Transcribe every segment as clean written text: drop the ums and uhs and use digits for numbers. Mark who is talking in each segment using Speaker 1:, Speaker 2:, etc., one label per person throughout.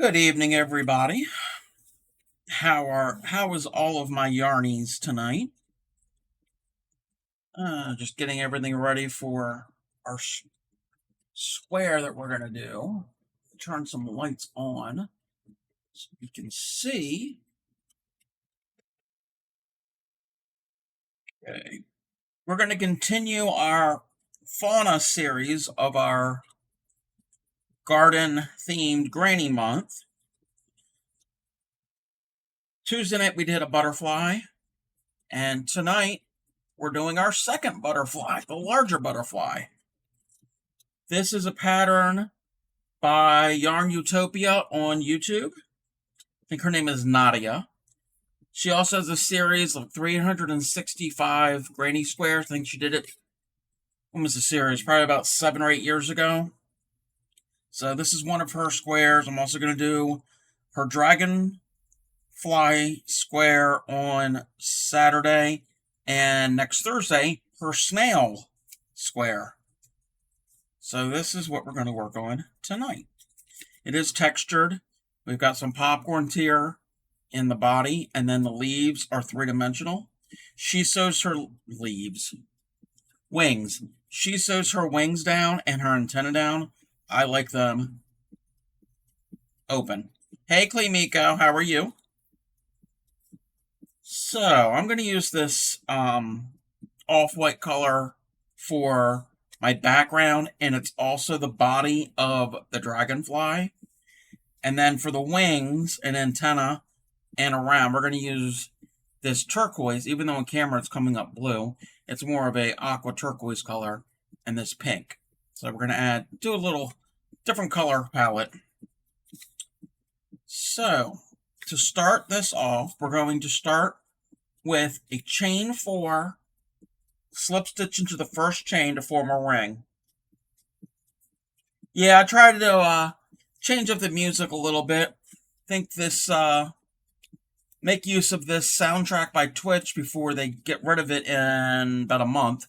Speaker 1: Good evening, everybody. How is all of my yarnies tonight? Just getting everything ready for our square that we're gonna do. Turn some lights on so you can see. Okay, we're gonna continue our fauna series of our garden-themed Granny Month. Tuesday night we did a butterfly, and tonight we're doing our second butterfly, the larger butterfly. This is a pattern by Yarnutopia on YouTube. I think her name is Nadia. She also has a series of 365 granny squares. I think she did it, when was the series? Probably about 7 or 8 years ago. So this is one of her squares. I'm also going to do her dragonfly square on Saturday, and next Thursday, her snail square. So this is what we're going to work on tonight. It is textured. We've got some popcorn tier in the body, and then the leaves are 3-dimensional. She sews her wings. She sews her wings down and her antenna down. I like them open. Hey, Clemiko, how are you? So I'm going to use this off-white color for my background, and it's also the body of the dragonfly. And then for the wings and antenna and around, we're going to use this turquoise. Even though on camera it's coming up blue, it's more of a aqua turquoise color, and this pink. So we're going to do a little different color palette. So to start this off, we're going to start with a chain 4, slip stitch into the first chain to form a ring. Yeah, I tried to change up the music a little bit. I think this make use of this soundtrack by Twitch before they get rid of it in about a month.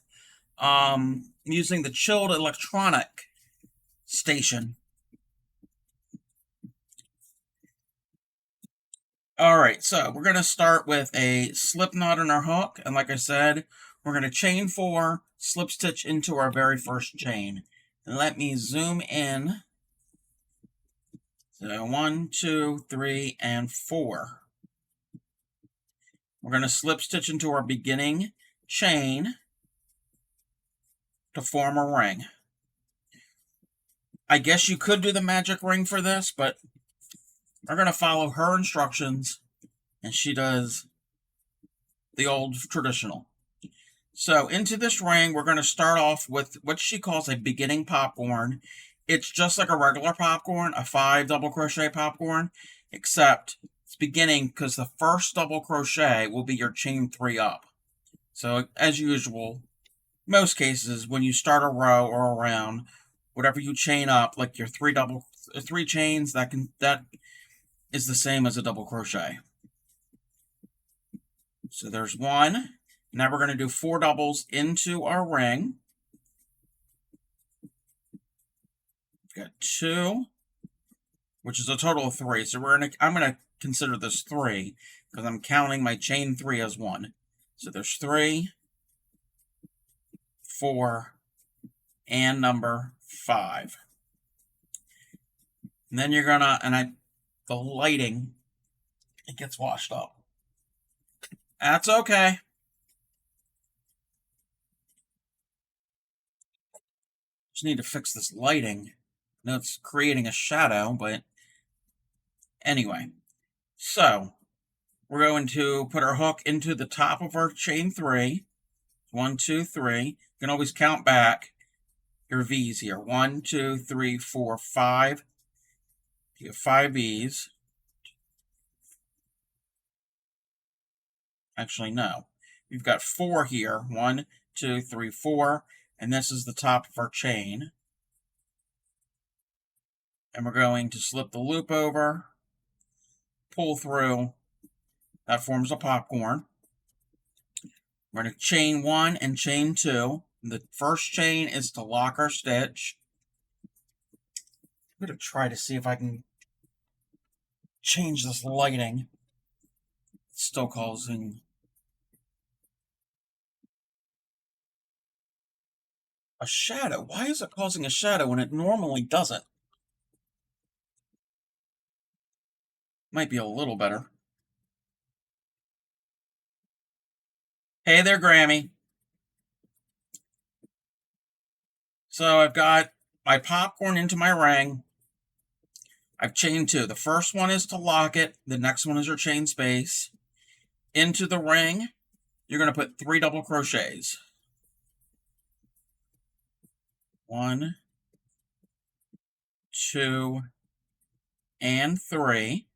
Speaker 1: Using the chilled electronic station. Alright, so we're going to start with a slip knot in our hook, and like I said, we're going to chain 4, slip stitch into our very first chain. And let me zoom in. So 1, 2, 3, and 4. We're going to slip stitch into our beginning chain to form a ring. I guess you could do the magic ring for this, but we're going to follow her instructions, and she does the old traditional. So into this ring, we're going to start off with what she calls a beginning popcorn. It's just like a regular popcorn, a 5 double crochet popcorn, except it's beginning because the first double crochet will be your chain 3 up. So as usual, most cases when you start a row or a round, whatever you chain up, like your 3 chains, that is the same as a double crochet. So there's 1. Now we're going to do 4 doubles into our ring. We've got 2, which is a total of 3. So I'm going to consider this 3 because I'm counting my chain 3 as 1. So there's 3, 4, and number 5. And then you're gonna, the lighting, it gets washed up. That's okay. Just need to fix this lighting. I know it's creating a shadow, but anyway. So we're going to put our hook into the top of our chain 3. 1, 2, 3. You can always count back your V's here. 1, 2, 3, 4, 5. You have 5 V's. Actually, no. We've got 4 here. 1, 2, 3, 4. And this is the top of our chain. And we're going to slip the loop over, pull through. That forms a popcorn. We're going to chain 1 and chain 2. The first chain is to lock our stitch. I'm going to try to see if I can change this lighting. It's still causing a shadow. Why is it causing a shadow when it normally doesn't? Might be a little better. Hey there, Grammy. So I've got my popcorn into my ring. I've chained 2. The first one is to lock it. The next one is your chain space. Into the ring, you're going to put 3 double crochets. 1, 2, and 3.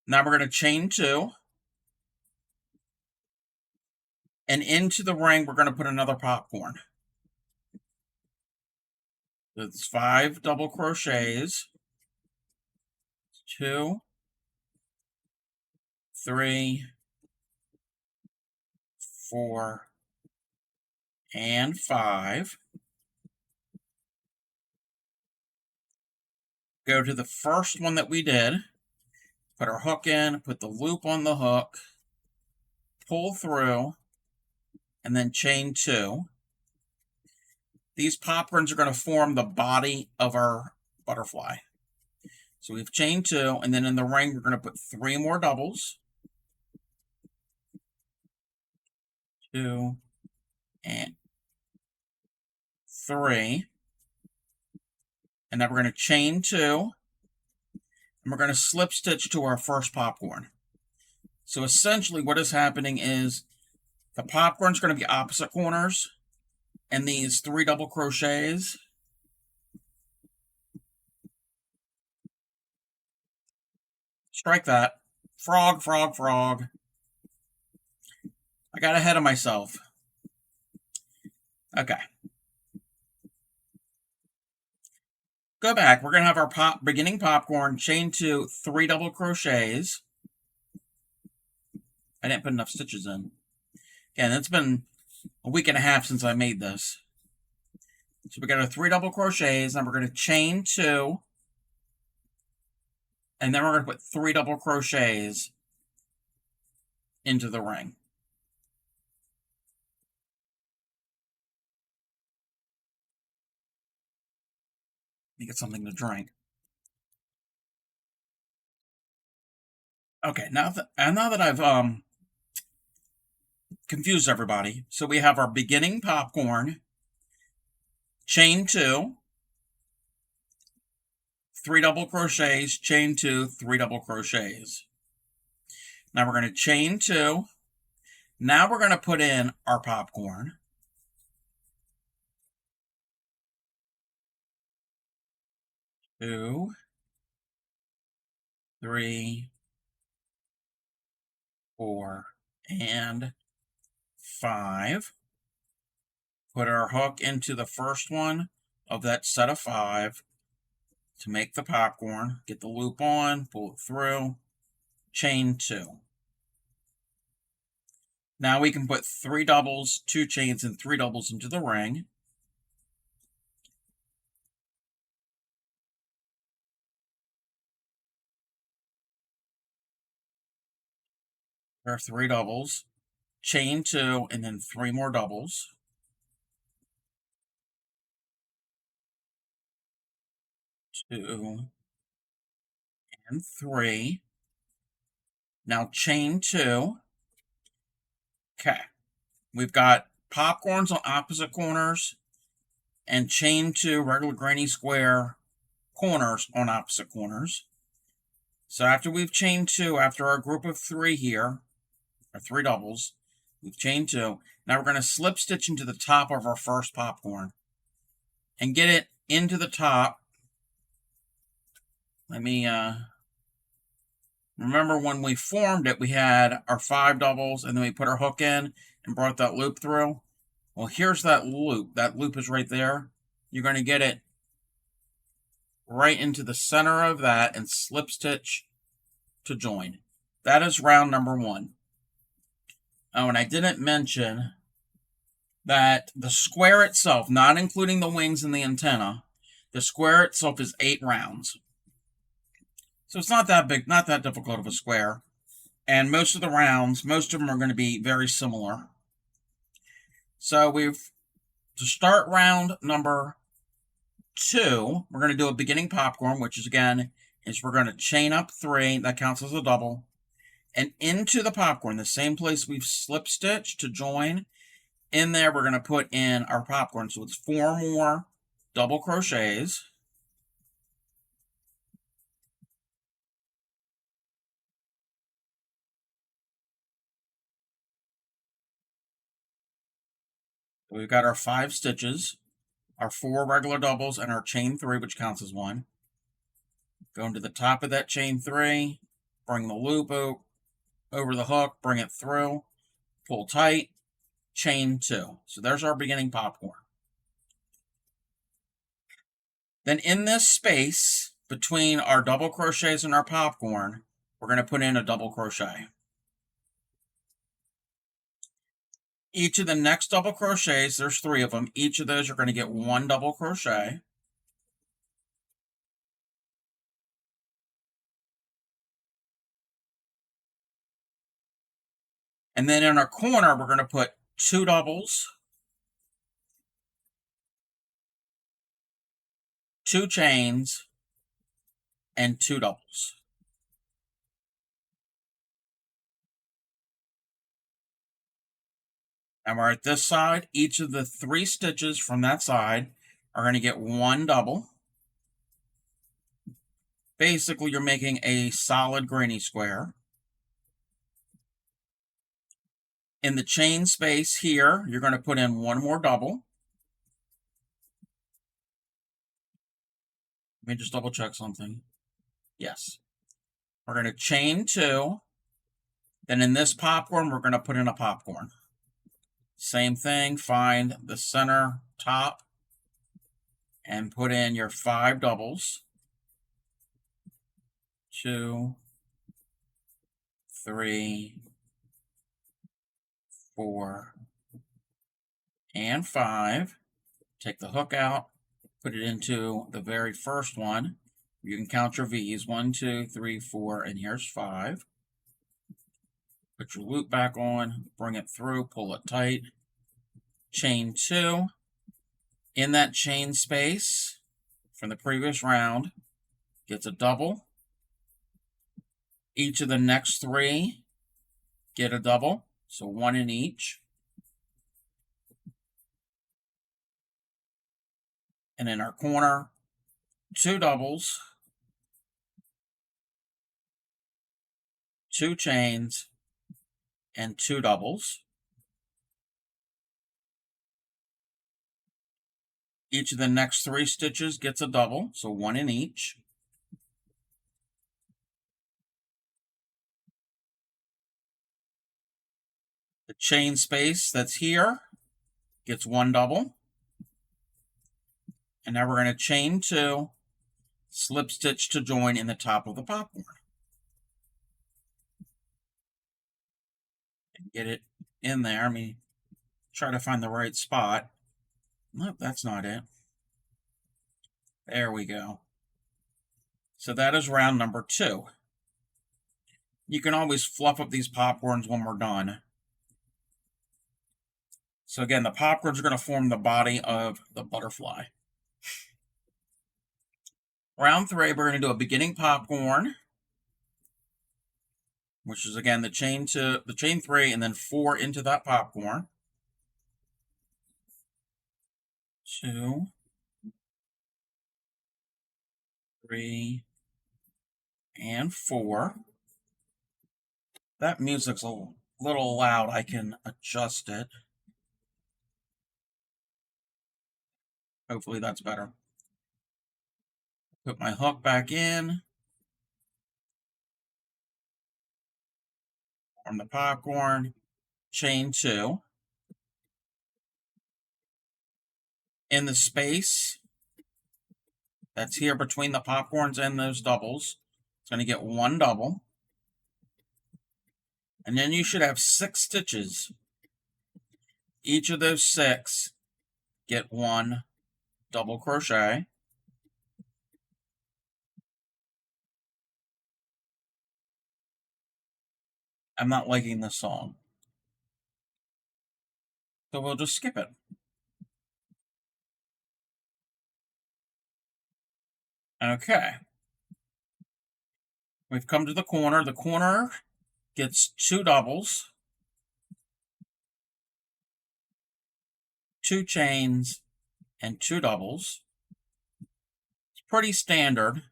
Speaker 1: Now we're going to chain 2. And into the ring, we're going to put another popcorn. It's 5 double crochets. 2, 3, 4, and 5. Go to the first one that we did. Put our hook in, put the loop on the hook, pull through, and then chain 2. These popcorns are going to form the body of our butterfly. So we've chained 2, and then in the ring, we're going to put 3 more doubles. 2 and 3. And then we're going to chain 2, and we're going to slip stitch to our first popcorn. So essentially what is happening is the popcorn's going to be opposite corners, and these 3 double crochets strike that. Frog, frog, frog. I got ahead of myself. Okay. Go back. We're going to have our beginning popcorn, chain 2, 3 double crochets. I didn't put enough stitches in. Again, it's been a week and a half since I made this. So we got our 3 double crochets, and we're going to chain 2. And then we're going to put 3 double crochets into the ring. Let me get something to drink. Okay, now that I've confused everybody, so we have our beginning popcorn, chain 2, 3 double crochets, chain 2, 3 double crochets. Now we're going to chain 2. Now we're going to put in our popcorn. 2, 3, 4, and 5. Put our hook into the first one of that set of 5 to make the popcorn. Get the loop on, pull it through, chain 2. Now we can put 3 doubles, 2 chains, and 3 doubles into the ring. There are 3 doubles, chain 2, and then 3 more doubles. 2 and 3. Now chain 2. Okay. We've got popcorns on opposite corners and chain 2 regular granny square corners on opposite corners. So after we've chained 2, after our group of 3 here, or 3 doubles, we've chained 2. Now we're going to slip stitch into the top of our first popcorn and get it into the top. Let me remember when we formed it, we had our 5 doubles, and then we put our hook in and brought that loop through. Well, here's that loop. That loop is right there. You're going to get it right into the center of that and slip stitch to join. That is round number 1. Oh, and I didn't mention that the square itself, not including the wings and the antenna, the square itself is 8 rounds. So it's not that big, not that difficult of a square. And most of the rounds, most of them are going to be very similar. So to start round number 2, we're going to do a beginning popcorn, which is we're going to chain up 3, that counts as a double, and into the popcorn, the same place we've slip stitched to join, in there we're going to put in our popcorn. So it's 4 more double crochets. We've got our 5 stitches, our 4 regular doubles, and our chain 3, which counts as 1. Go into the top of that chain 3, bring the loop over the hook, bring it through, pull tight, chain 2. So there's our beginning popcorn. Then in this space between our double crochets and our popcorn, we're going to put in a double crochet. Each of the next double crochets, there's 3 of them, each of those are going to get 1 double crochet. And then in our corner, we're going to put 2 doubles, 2 chains, and 2 doubles. And we're at this side. Each of the 3 stitches from that side are going to get 1 double. Basically, you're making a solid granny square. In the chain space here, you're going to put in 1 more double. Let me just double check something. Yes. We're going to chain 2. Then in this popcorn, we're going to put in a popcorn. Same thing, find the center top and put in your 5 doubles. 2, 3, 4, and 5. Take the hook out, put it into the very first one. You can count your V's, 1, 2, 3, 4, and here's 5. Put your loop back on, bring it through, pull it tight, chain 2. In that chain space from the previous round, gets a double. Each of the next 3 get a double, so 1 in each. And in our corner, 2 doubles, 2 chains, and 2 doubles. Each of the next 3 stitches gets a double, so 1 in each. The chain space that's here gets 1 double. And now we're going to chain 2, slip stitch to join in the top of the popcorn. Get it in there. Let me try to find the right spot. Nope, that's not it. There we go. So that is round number 2. You can always fluff up these popcorns when we're done. So again, the popcorns are going to form the body of the butterfly. Round 3, we're going to do a beginning popcorn, which is again the chain 3, and then 4 into that popcorn. 2, 3, and 4. That music's a little loud. I can adjust it. Hopefully that's better. Put my hook back in. Form the popcorn. Chain 2. In the space that's here between the popcorns and those doubles, it's going to get 1 double. And then you should have 6 stitches. Each of those 6 get 1 double crochet. I'm not liking this song. So we'll just skip it. Okay. We've come to the corner. The corner gets 2 doubles, 2 chains, and 2 doubles. It's pretty standard.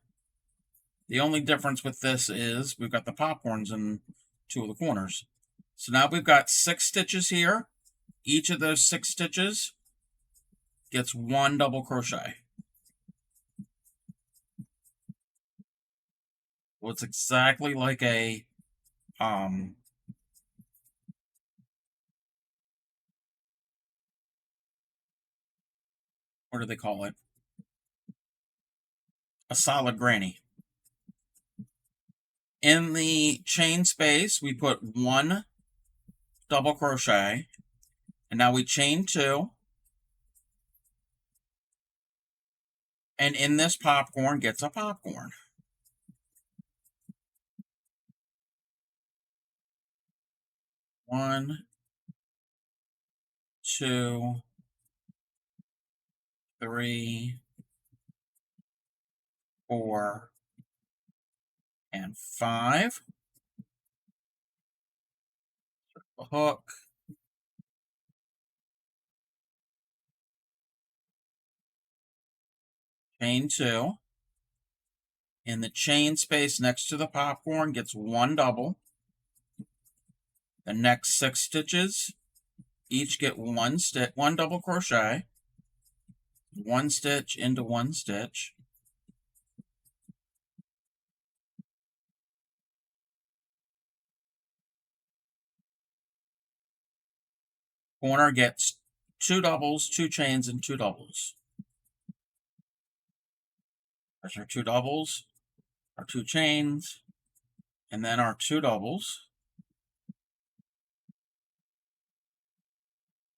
Speaker 1: The only difference with this is we've got the popcorns in 2 of the corners. So now we've got 6 stitches here. Each of those 6 stitches gets 1 double crochet. Well, it's exactly like a what do they call it? A solid granny. In the chain space, we put 1 double crochet, and now we chain 2. And in this popcorn gets a popcorn. One, 2, 3, 4, and 5. A hook. Chain 2. In the chain space next to the popcorn gets 1 double. The next 6 stitches each get 1 double crochet, 1 stitch into 1 stitch. Corner gets 2 doubles, 2 chains, and 2 doubles. There's our 2 doubles, our 2 chains, and then our 2 doubles.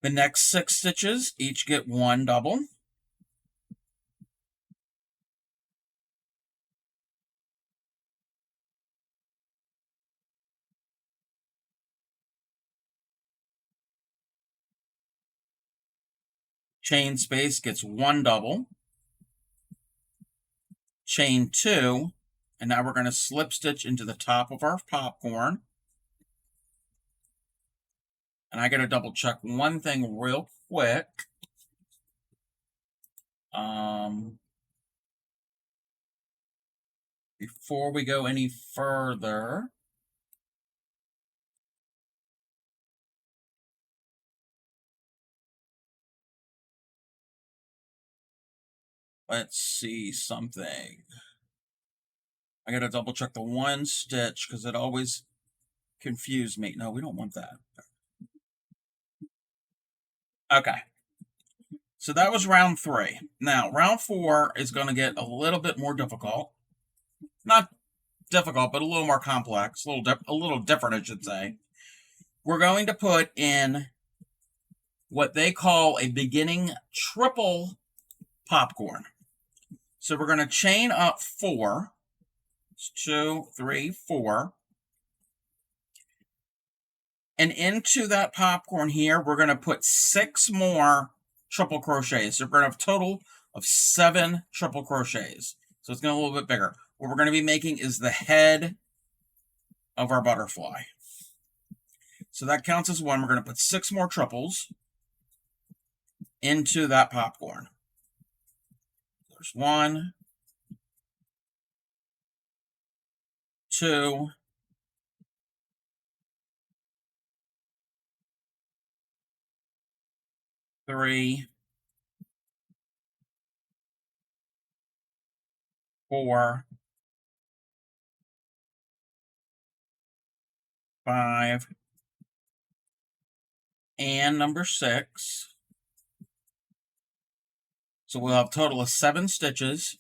Speaker 1: The next 6 stitches each get 1 double. Chain space gets 1 double. Chain 2, and now we're going to slip stitch into the top of our popcorn. And I got to double check one thing real quick. Before we go any further, let's see something. I got to double check the 1 stitch because it always confused me. No, we don't want that. Okay. So that was round 3. Now, round 4 is going to get a little bit more difficult. Not difficult, but a little more complex. A little different, I should say. We're going to put in what they call a beginning triple popcorn. So we're going to chain up 4. It's 2, 3, 4. And into that popcorn here, we're going to put 6 more triple crochets. So we're going to have a total of 7 triple crochets. So it's going to be a little bit bigger. What we're going to be making is the head of our butterfly. So that counts as 1. We're going to put 6 more triples into that popcorn. There's 1, 2, 3, 4, 5, and number 6. So we'll have a total of 7 stitches.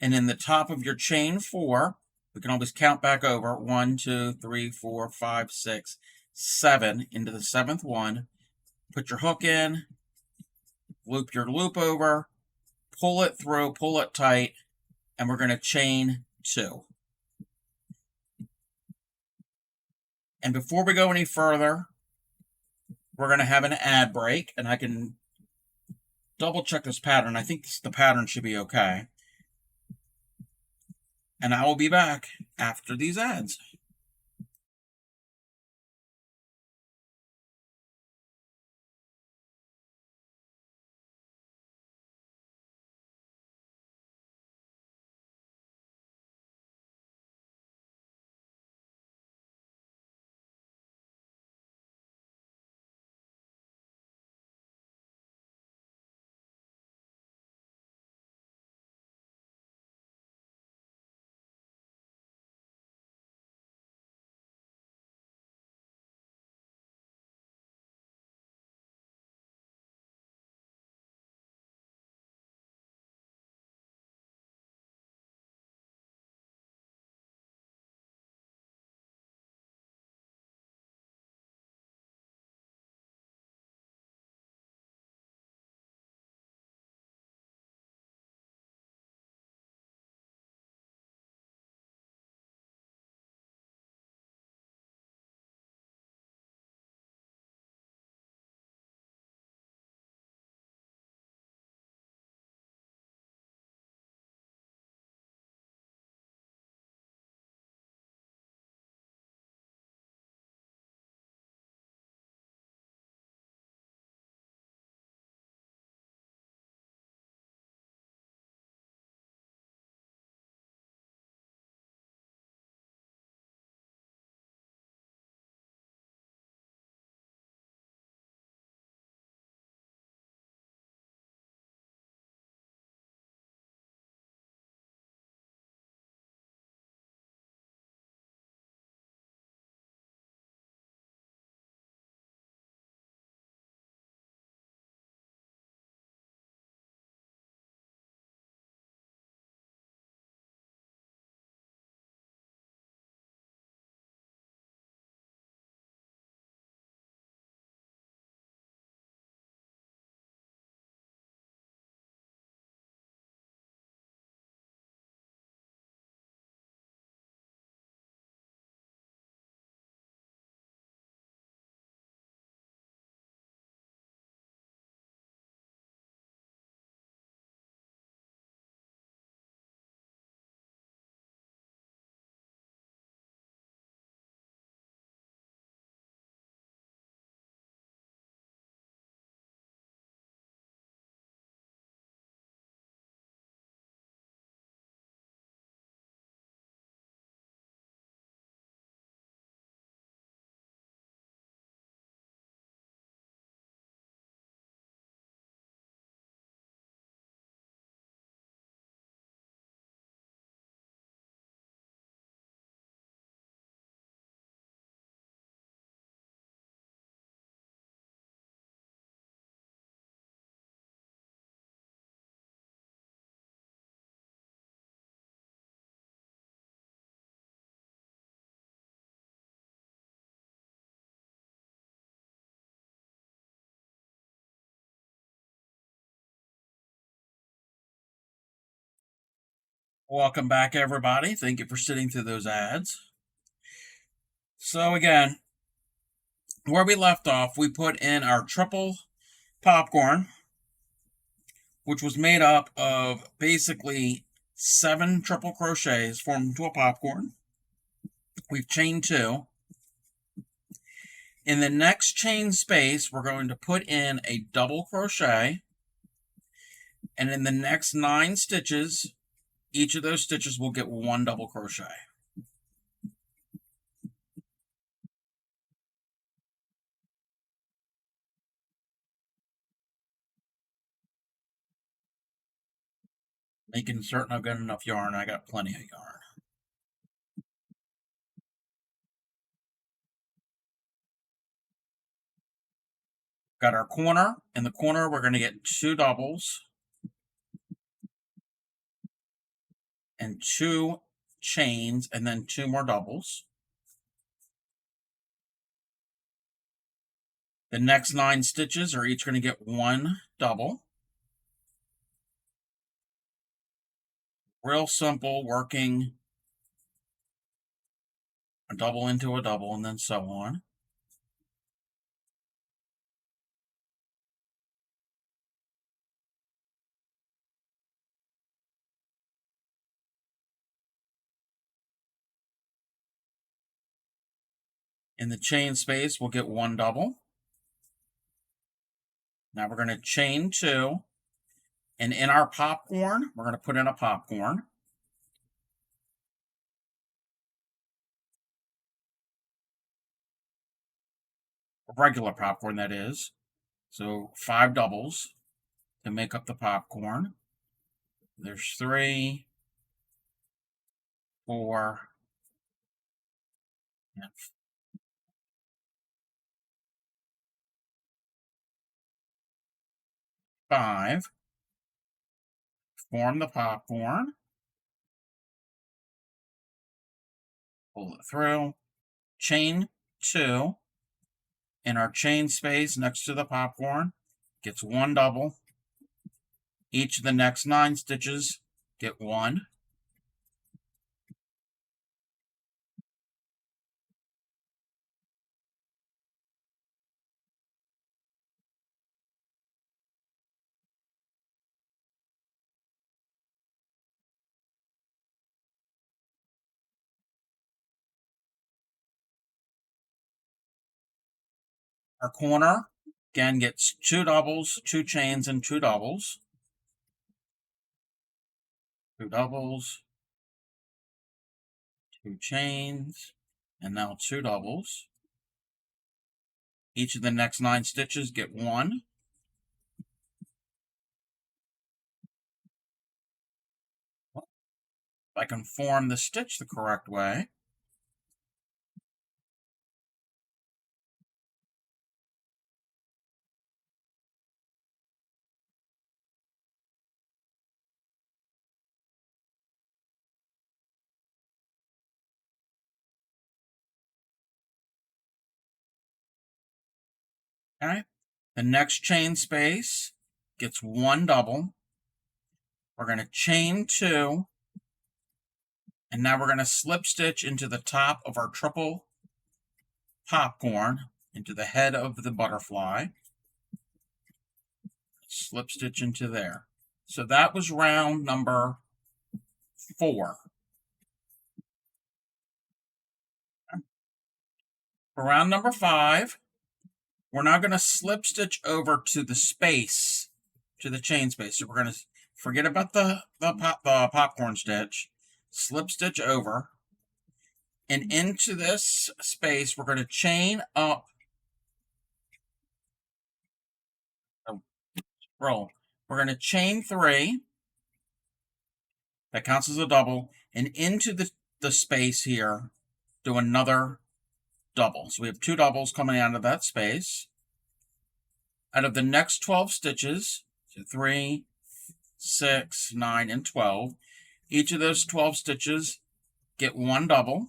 Speaker 1: And in the top of your chain 4, we can always count back over 1, 2, 3, 4, 5, 6, 7 into the 7th one. Put your hook in, loop your loop over, pull it through, pull it tight, and we're going to chain 2. And before we go any further, we're going to have an ad break, and I can double check this pattern. I think the pattern should be okay. And I will be back after these ads. Welcome back, everybody. Thank you for sitting through those ads. So again, where we left off, we put in our triple popcorn, which was made up of basically 7 triple crochets formed into a popcorn. We've chained 2. In the next chain space, we're going to put in a double crochet, and in the next 9 stitches, each of those stitches will get 1 double crochet. Making certain I've got enough yarn. I got plenty of yarn. Got our corner. In the corner, we're going to get 2 doubles and 2 chains, and then 2 more doubles. The next 9 stitches are each going to get 1 double. Real simple working a double into a double, and then so on. In the chain space, we'll get one double. Now we're going to chain 2, and in our popcorn, we're going to put in a popcorn. A regular popcorn, that is. So 5 doubles to make up the popcorn. There's 3, 4, and 5. Form the popcorn. Pull it through. Chain 2. In our chain space next to the popcorn, gets 1 double. Each of the next 9 stitches get 1. Our corner, again, gets 2 doubles, 2 chains, and 2 doubles. 2 doubles, 2 chains, and now 2 doubles. Each of the next 9 stitches get 1. If I can form the stitch the correct way, okay? The next chain space gets 1 double. We're going to chain 2, and now we're going to slip stitch into the top of our triple popcorn, into the head of the butterfly. Slip stitch into there. So that was round number 4. For round number 5, we're now going to slip stitch over to the space, to the chain space. So we're going to forget about the popcorn stitch, slip stitch over, and into this space, we're going to chain up, roll. We're going to chain 3. That counts as a double, and into the space here, do another double. So we have 2 doubles coming out of that space. Out of the next 12 stitches, so 3, 6, 9, and 12, each of those 12 stitches get 1 double.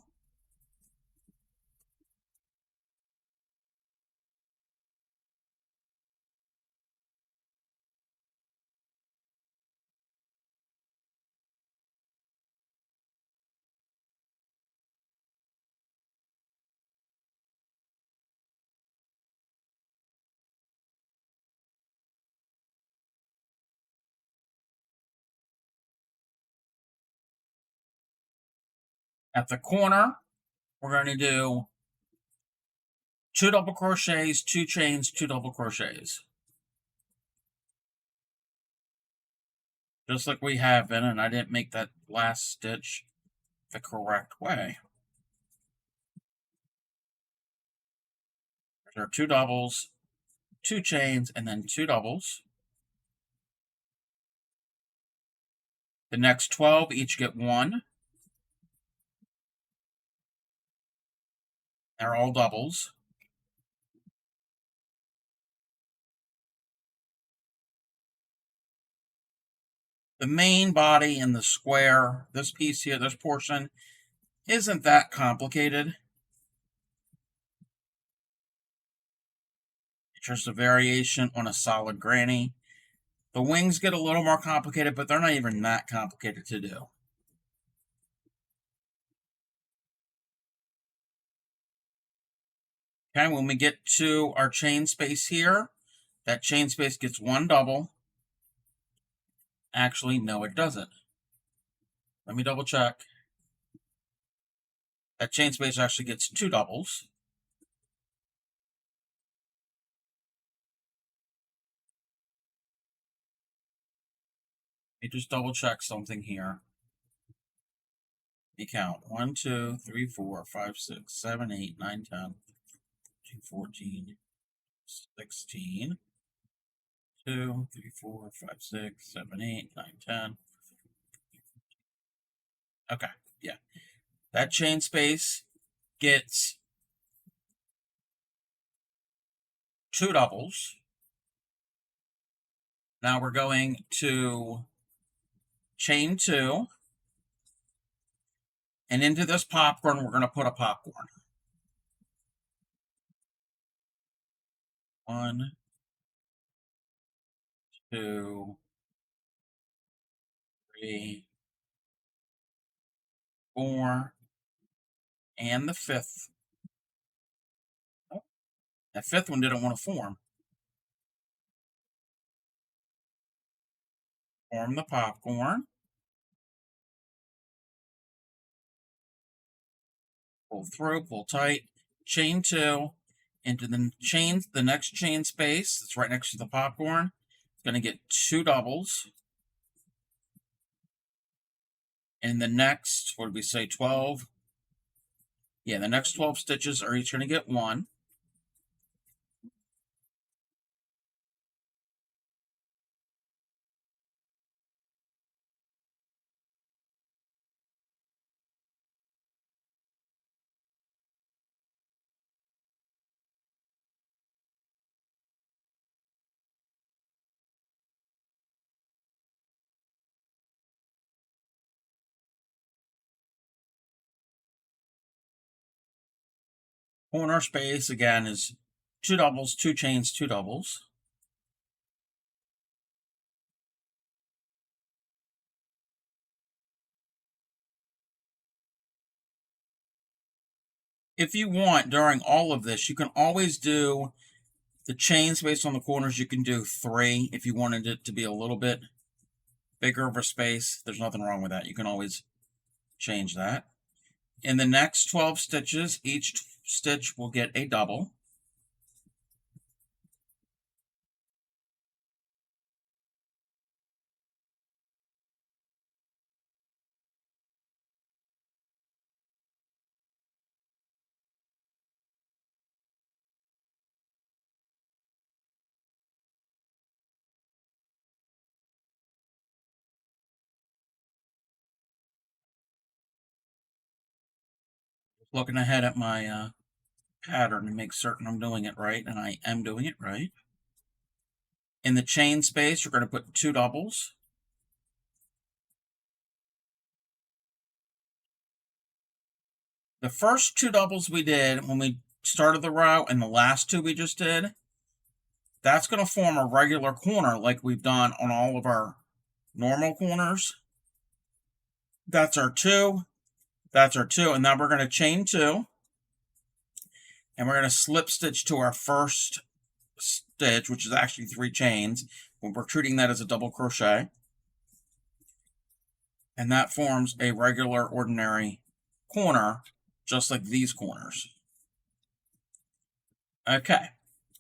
Speaker 1: At the corner, we're going to do 2 double crochets, 2 chains, 2 double crochets. Just like we have been, and I didn't make that last stitch the correct way. There are 2 doubles, 2 chains, and then 2 doubles. The next 12 each get 1. They're all doubles. The main body in the square, this piece here, this portion, isn't that complicated. It's just a variation on a solid granny. The wings get a little more complicated, but they're not even that complicated to do. Okay, when we get to our chain space here, that chain space gets one double. Actually, no, it doesn't. Let me double check. That chain space actually gets two doubles. Let me just double check something here. Let me count. 1, 2, 3, 4, 5, 6, 7, 8, 9, 10, 14, 16. 2, 3, 4, 5, 6, 7, 8, 9, 10. Okay, yeah. That chain space gets two doubles. Now we're going to chain 2. And into this popcorn, we're going to put a popcorn. 1, 2, 3, 4, and the fifth. Oh, that fifth one didn't want to form. Form the popcorn. Pull through, pull tight. Chain 2 into the next chain space that's right next to the popcorn. It's going to get two doubles. And the next, what did we say, 12? Yeah, the next 12 stitches are each going to get one. Corner space, again, is two doubles, two chains, two doubles. If you want, during all of this, you can always do the chains based on the corners. You can do 3 if you wanted it to be a little bit bigger of a space. There's nothing wrong with that. You can always change that. In the next 12 stitches, each stitch will get a double. Looking ahead at my pattern to make certain I'm doing it right, and I am doing it right. In the chain space, you're going to put two doubles. The first two doubles we did when we started the row and the last two we just did, that's going to form a regular corner like we've done on all of our normal corners. That's our 2. That's our 2. And now we're going to chain 2. And we're going to slip stitch to our first stitch, which is actually 3 chains. We're treating that as a double crochet. And that forms a regular, ordinary corner, just like these corners. Okay,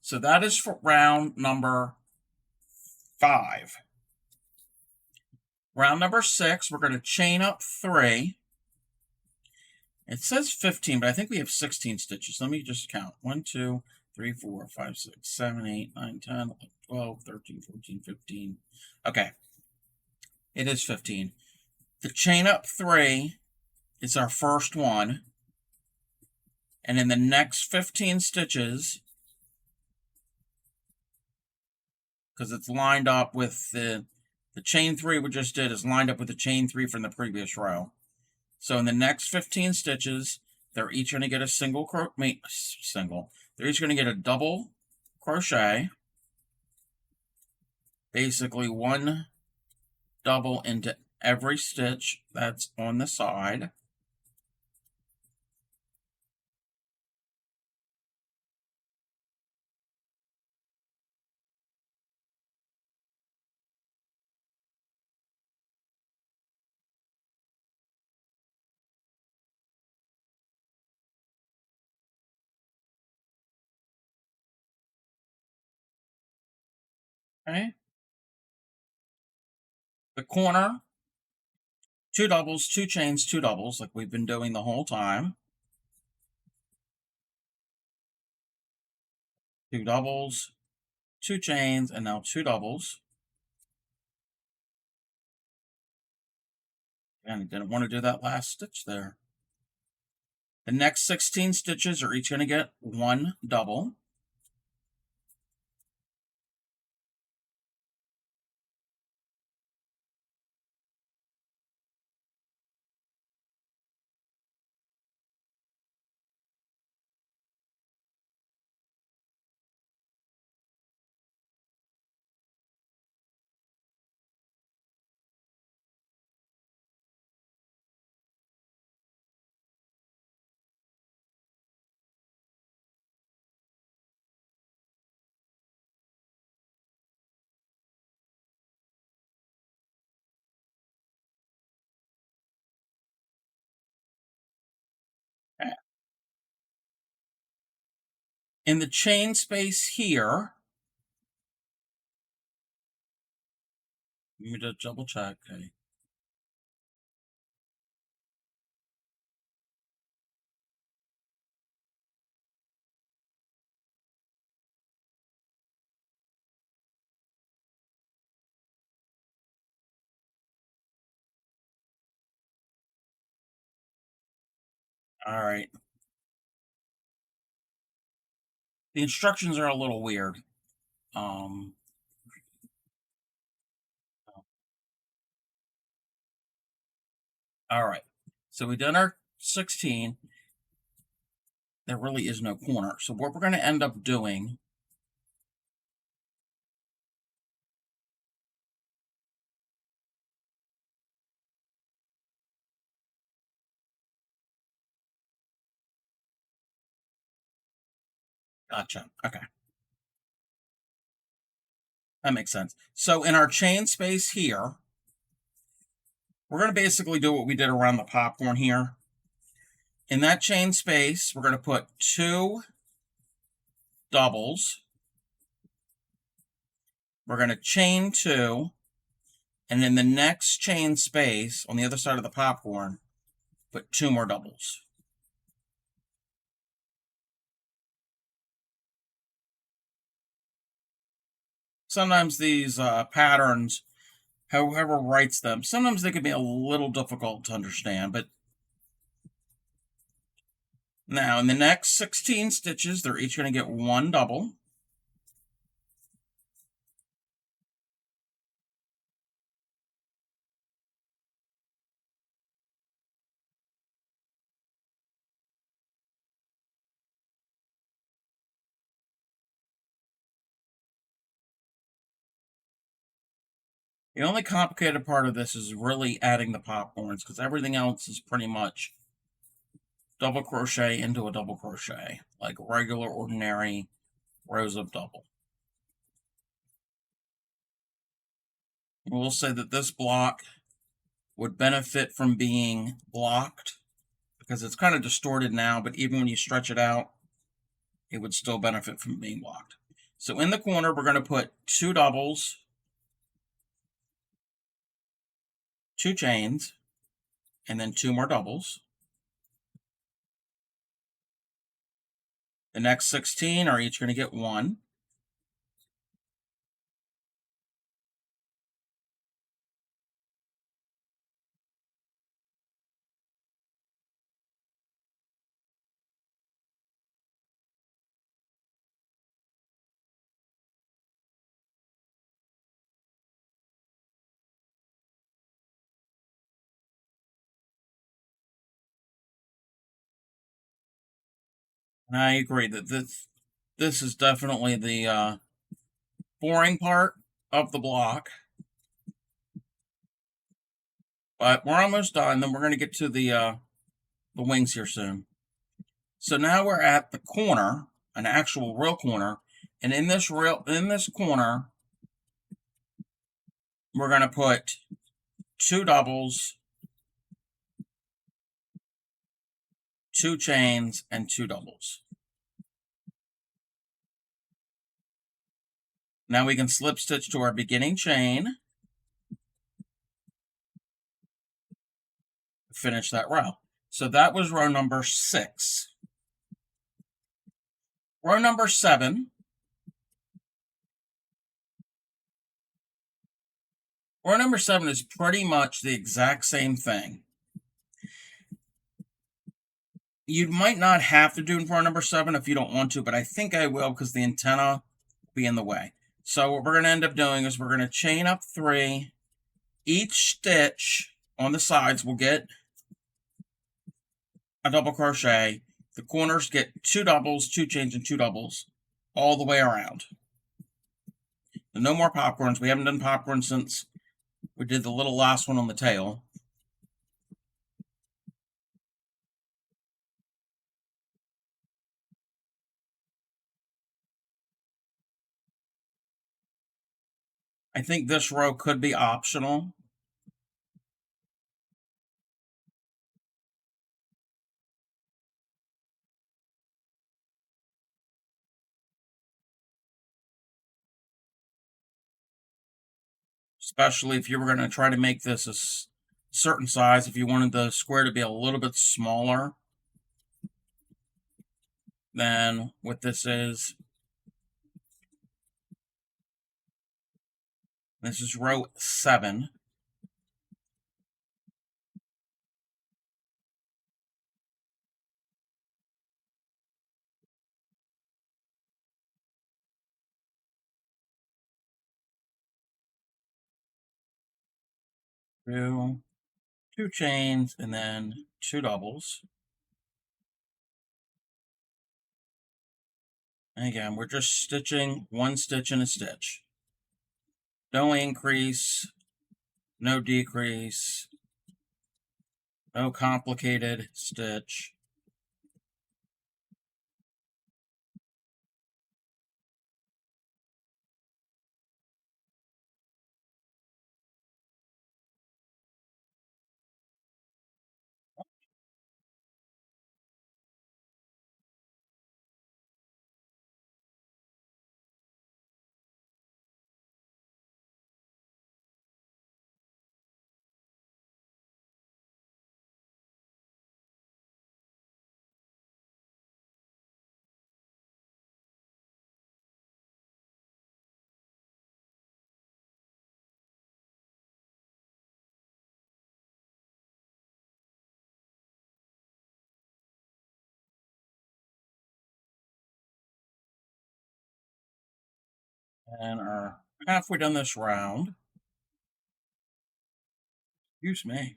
Speaker 1: so that is for round number 5. Round number 6, we're going to chain up 3. It says 15, but I think we have 16 stitches. Let me just count. 1, 2, 3, 4, 5, 6, 7, 8, 9, 10, 11, 12, 13, 14, 15. Okay, it is 15. The chain up 3 is our first one. And in the next 15 stitches, because it's lined up with the chain 3 we just did is lined up with the chain 3 from the previous row. So in the next 15 stitches, they're each going to get a they're each going to get a double crochet. Basically one double into every stitch that's on the side. Okay. The corner, 2 doubles, 2 chains, 2 doubles, like we've been doing the whole time. 2 doubles, 2 chains, and now 2 doubles. And I didn't want to do that last stitch there. The next 16 stitches are each going to get 1 double. In the chain space here, let me just double check. Okay. All right. The instructions are a little weird. All right. So we've done our 16. There really is no corner. So what we're going to end up doing, gotcha. Okay. That makes sense. So in our chain space here, we're going to basically do what we did around the popcorn here. In that chain space, we're going to put 2 doubles. We're going to chain 2. And in the next chain space, on the other side of the popcorn, put 2 more doubles. Sometimes these patterns, whoever writes them, sometimes they can be a little difficult to understand, but now in the next 16 stitches, they're each going to get 1 double. The only complicated part of this is really adding the popcorns, because everything else is pretty much double crochet into a double crochet, like regular ordinary rows of double. We'll say that this block would benefit from being blocked, because it's kind of distorted now, but even when you stretch it out, it would still benefit from being blocked. So in the corner, we're going to put 2 doubles, 2 chains, and then 2 more doubles. The next 16 are each going to get 1. And I agree that this is definitely the boring part of the block. But we're almost done. Then we're going to get to the wings here soon. So now we're at the corner, an actual real corner, and in this corner, we're going to put 2 doubles, 2 chains, and 2 doubles. Now we can slip stitch to our beginning chain, finish that row. So that was row number 6. Row number 7. Row number 7 is pretty much the exact same thing. You might not have to do row number 7 if you don't want to, but I think I will because the antenna will be in the way. So what we're going to end up doing is we're going to chain up 3. Each stitch on the sides will get a double crochet. The corners get 2 doubles, 2 chains, and 2 doubles all the way around. No more popcorns. We haven't done popcorn since we did the little last one on the tail. I think this row could be optional. Especially if you were going to try to make this a certain size, if you wanted the square to be a little bit smaller than what this is. This is row 7. Two chains and then 2 doubles. And again, we're just stitching 1 stitch in a stitch. No increase, no decrease, no complicated stitch. And are halfway done this round. Excuse me.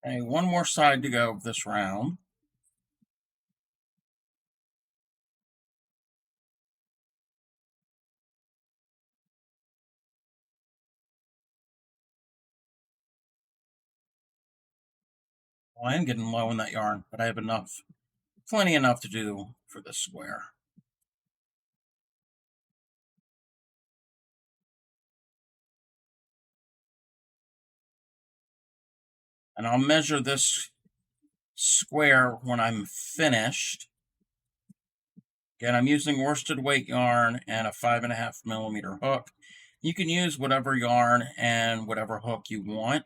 Speaker 1: Okay, one more side to go this round. Well, I am getting low in that yarn, but I have enough, plenty enough to do for this square. And I'll measure this square when I'm finished. Again, I'm using worsted weight yarn and a 5.5mm hook. You can use whatever yarn and whatever hook you want.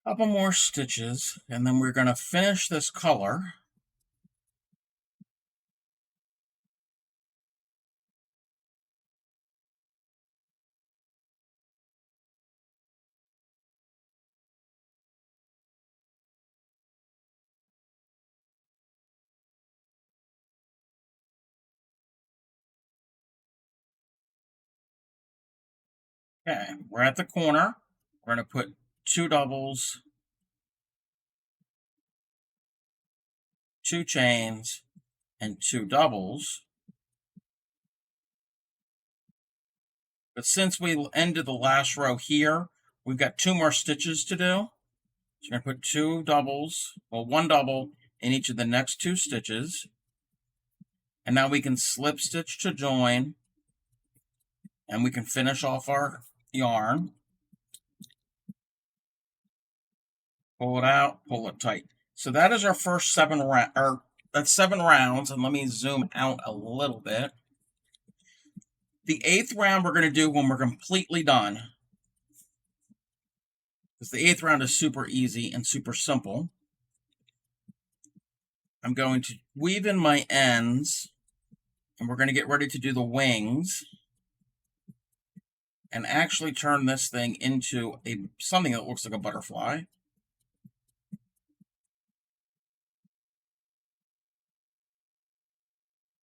Speaker 1: couple more stitches, and then we're going to finish this color. Okay, we're at the corner. We're going to put 2 doubles, 2 chains, and 2 doubles. But since we ended the last row here, we've got 2 more stitches to do. So we're going to put 2 doubles, well, 1 double in each of the next 2 stitches. And now we can slip stitch to join, and we can finish off our yarn. Pull it out, pull it tight. So that is our first 7 that's 7 rounds, and let me zoom out a little bit. The 8th round we're going to do when we're completely done, because the 8th round is super easy and super simple. I'm going to weave in my ends, and we're going to get ready to do the wings, and actually turn this thing into something that looks like a butterfly.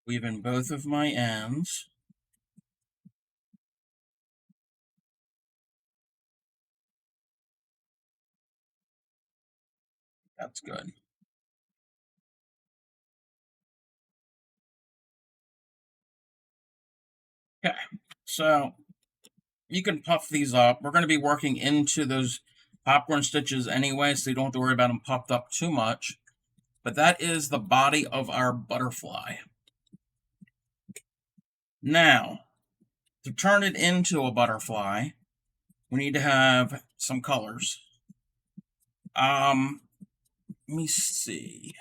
Speaker 1: Weave in both of my ends. That's good. Okay, so you can puff these up. We're going to be working into those popcorn stitches anyway, so you don't have to worry about them puffed up too much. But that is the body of our butterfly. Now, to turn it into a butterfly, we need to have some colors. Let me see.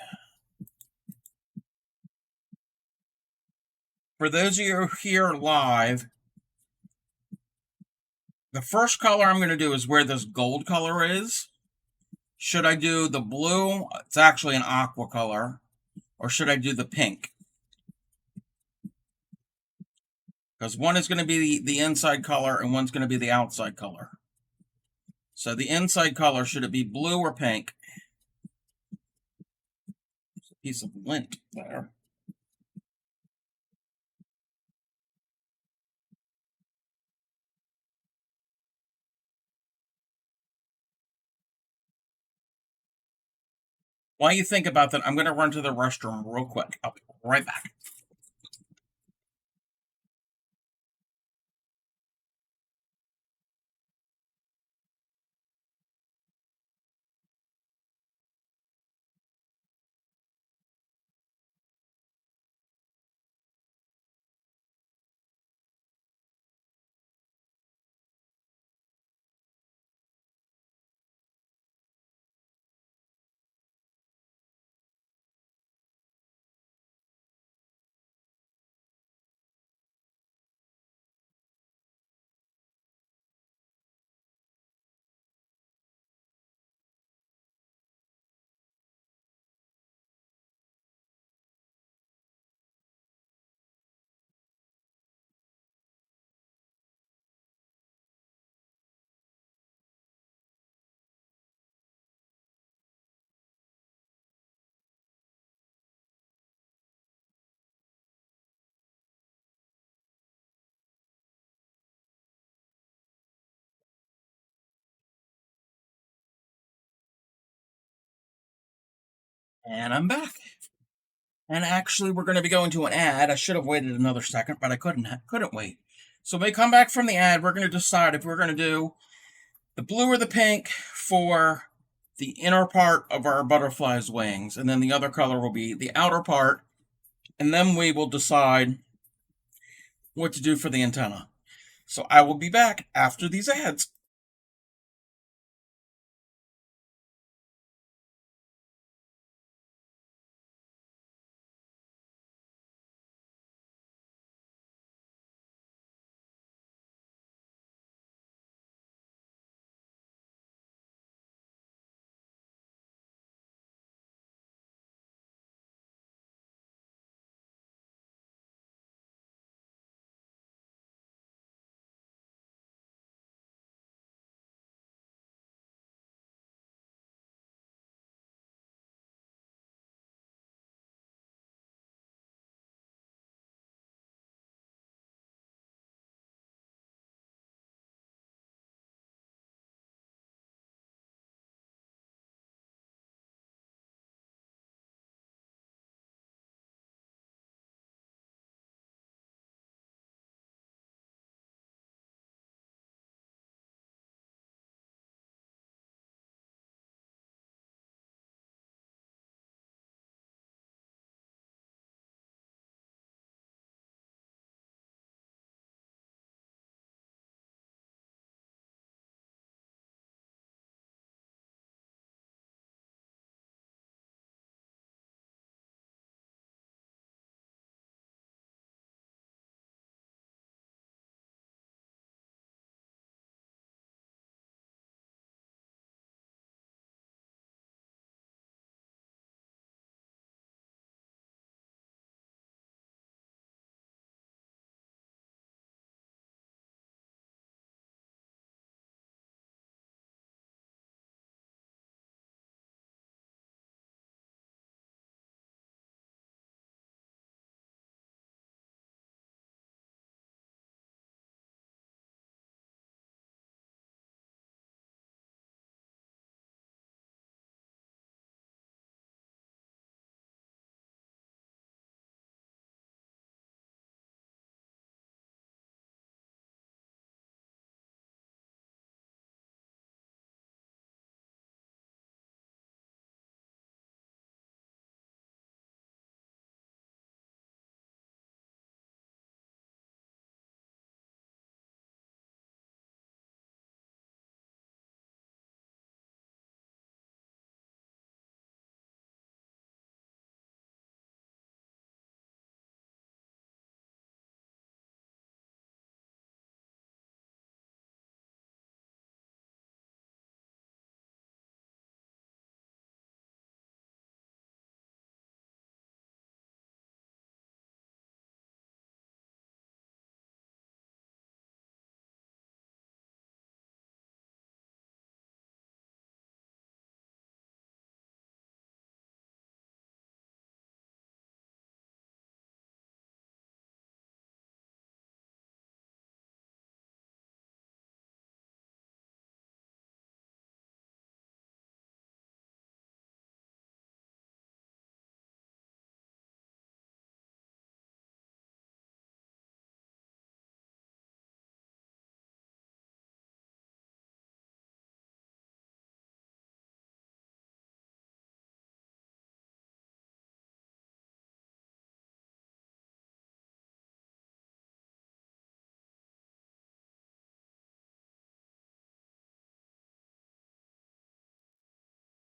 Speaker 1: For those of you here live, the first color I'm going to do is where this gold color is. Should I do the blue? It's actually an aqua color. Or should I do the pink? Because one is going to be the inside color and one's going to be the outside color. So the inside color, should it be blue or pink? There's a piece of lint there. While you think about that, I'm going to run to the restroom real quick. I'll be right back. And I'm back. And actually, we're going to be going to an ad. I should have waited another second, but I couldn't wait. So when we come back from the ad, we're going to decide if we're going to do the blue or the pink for the inner part of our butterfly's wings. And then the other color will be the outer part. And then we will decide what to do for the antenna. So I will be back after these ads.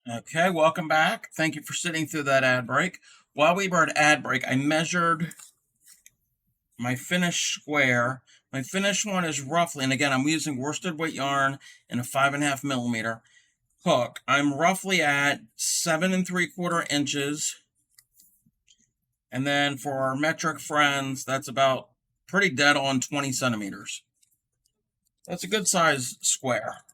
Speaker 1: Okay, welcome back. Thank you for sitting through that ad break. While we were at ad break, I measured my finished square. My finished one is roughly, and again, I'm using worsted weight yarn in a 5.5 millimeter hook. I'm roughly at 7 3/4 inches. And then for our metric friends, that's about pretty dead on 20 centimeters. That's a good size square.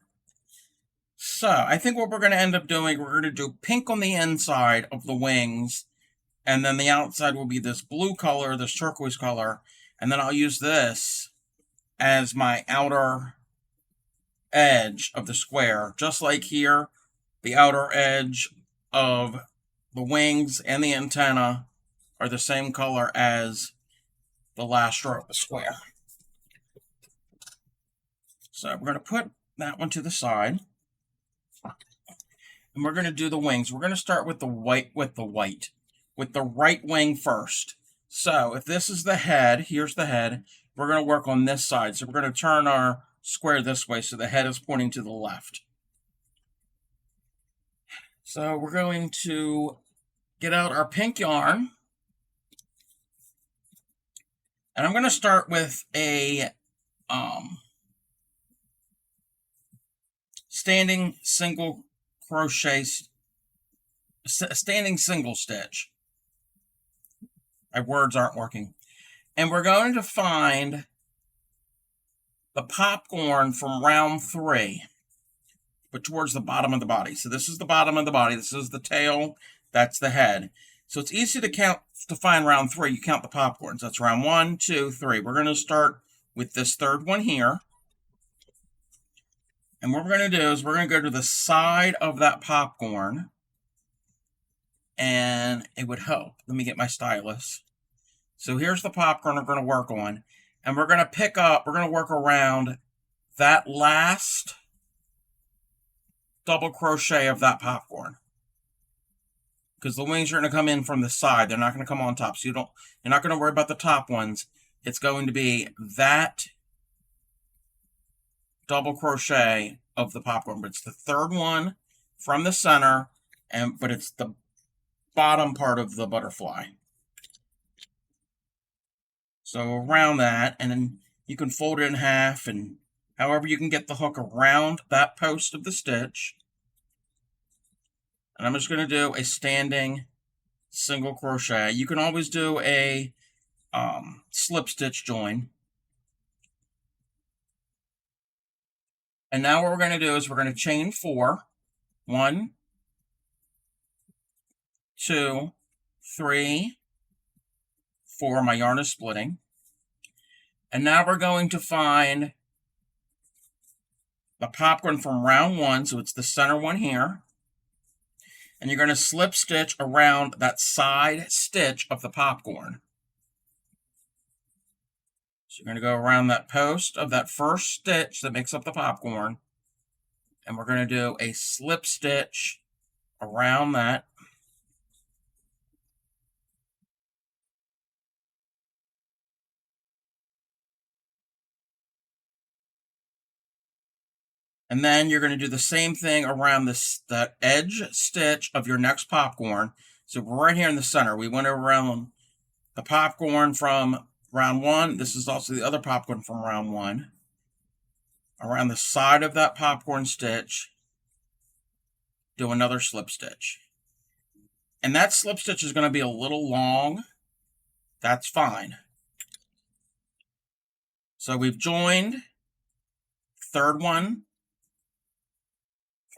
Speaker 1: So I think what we're going to end up doing, we're going to do pink on the inside of the wings, and then the outside will be this blue color, this turquoise color, and then I'll use this as my outer edge of the square. Just like here, the outer edge of the wings and the antenna are the same color as the last row of the square. So we're going to put that one to the side. And we're going to do the wings. We're going to start with the right wing first. So if this is the head, here's the head, we're going to work on this side. So we're going to turn our square this way so the head is pointing to the left. So we're going to get out our pink yarn. And I'm going to start with a standing single stitch. My words aren't working. And we're going to find the popcorn from round 3, but towards the bottom of the body. So this is the bottom of the body. This is the tail. That's the head. So it's easy to count, to find round 3. You count the popcorns. That's round 1, 2, 3. We're going to start with this third one here. And what we're going to do is we're going to go to the side of that popcorn. And it would help. Let me get my stylus. So here's the popcorn we're going to work on. And we're going to work around that last double crochet of that popcorn. Because the wings are going to come in from the side. They're not going to come on top. So you're not going to worry about the top ones. It's going to be that double crochet of the popcorn. But it's the third one from the center, but it's the bottom part of the butterfly. So around that, and then you can fold it in half, and however you can get the hook around that post of the stitch. And I'm just going to do a standing single crochet. You can always do a slip stitch join. And now what we're going to do is we're going to chain 4. 1, 2, 3, 4. My yarn is splitting. And now we're going to find the popcorn from round 1. So it's the center one here. And you're going to slip stitch around that side stitch of the popcorn. So you're going to go around that post of that first stitch that makes up the popcorn. And we're going to do a slip stitch around that. And then you're going to do the same thing around that edge stitch of your next popcorn. So we're right here in the center. We went around the popcorn from round 1. This is also the other popcorn from round 1. Around the side of that popcorn stitch, do another slip stitch. And that slip stitch is going to be a little long. That's fine. So we've joined third one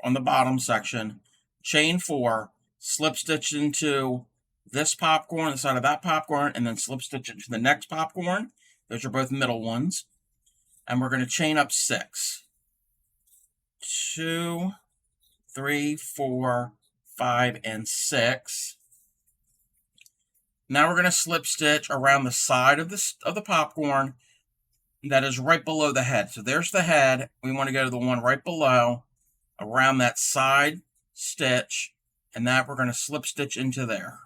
Speaker 1: on the bottom section, chain 4, slip stitch into this popcorn, the side of that popcorn, and then slip stitch into the next popcorn. Those are both middle ones. And we're going to chain up 6. 2, 3, 4, 5, and 6. Now we're going to slip stitch around the side of the popcorn that is right below the head. So there's the head. We want to go to the one right below, around that side stitch, and that we're going to slip stitch into there.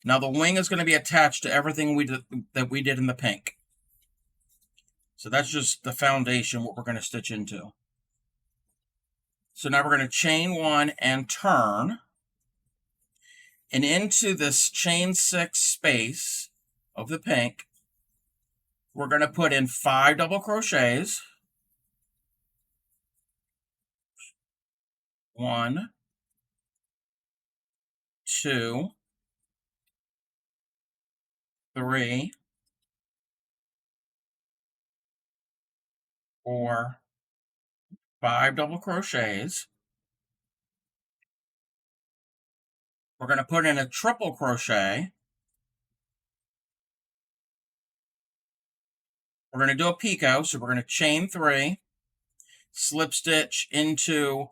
Speaker 1: Now the wing is going to be attached to everything that we did in the pink. So that's just the foundation, what we're going to stitch into. So now we're going to chain 1 and turn. And into this chain 6 space of the pink, we're going to put in 5 double crochets. 1, 2, 3, 4, 5 double crochets. We're going to put in a triple crochet. We're going to do a picot, so we're going to chain 3, slip stitch into,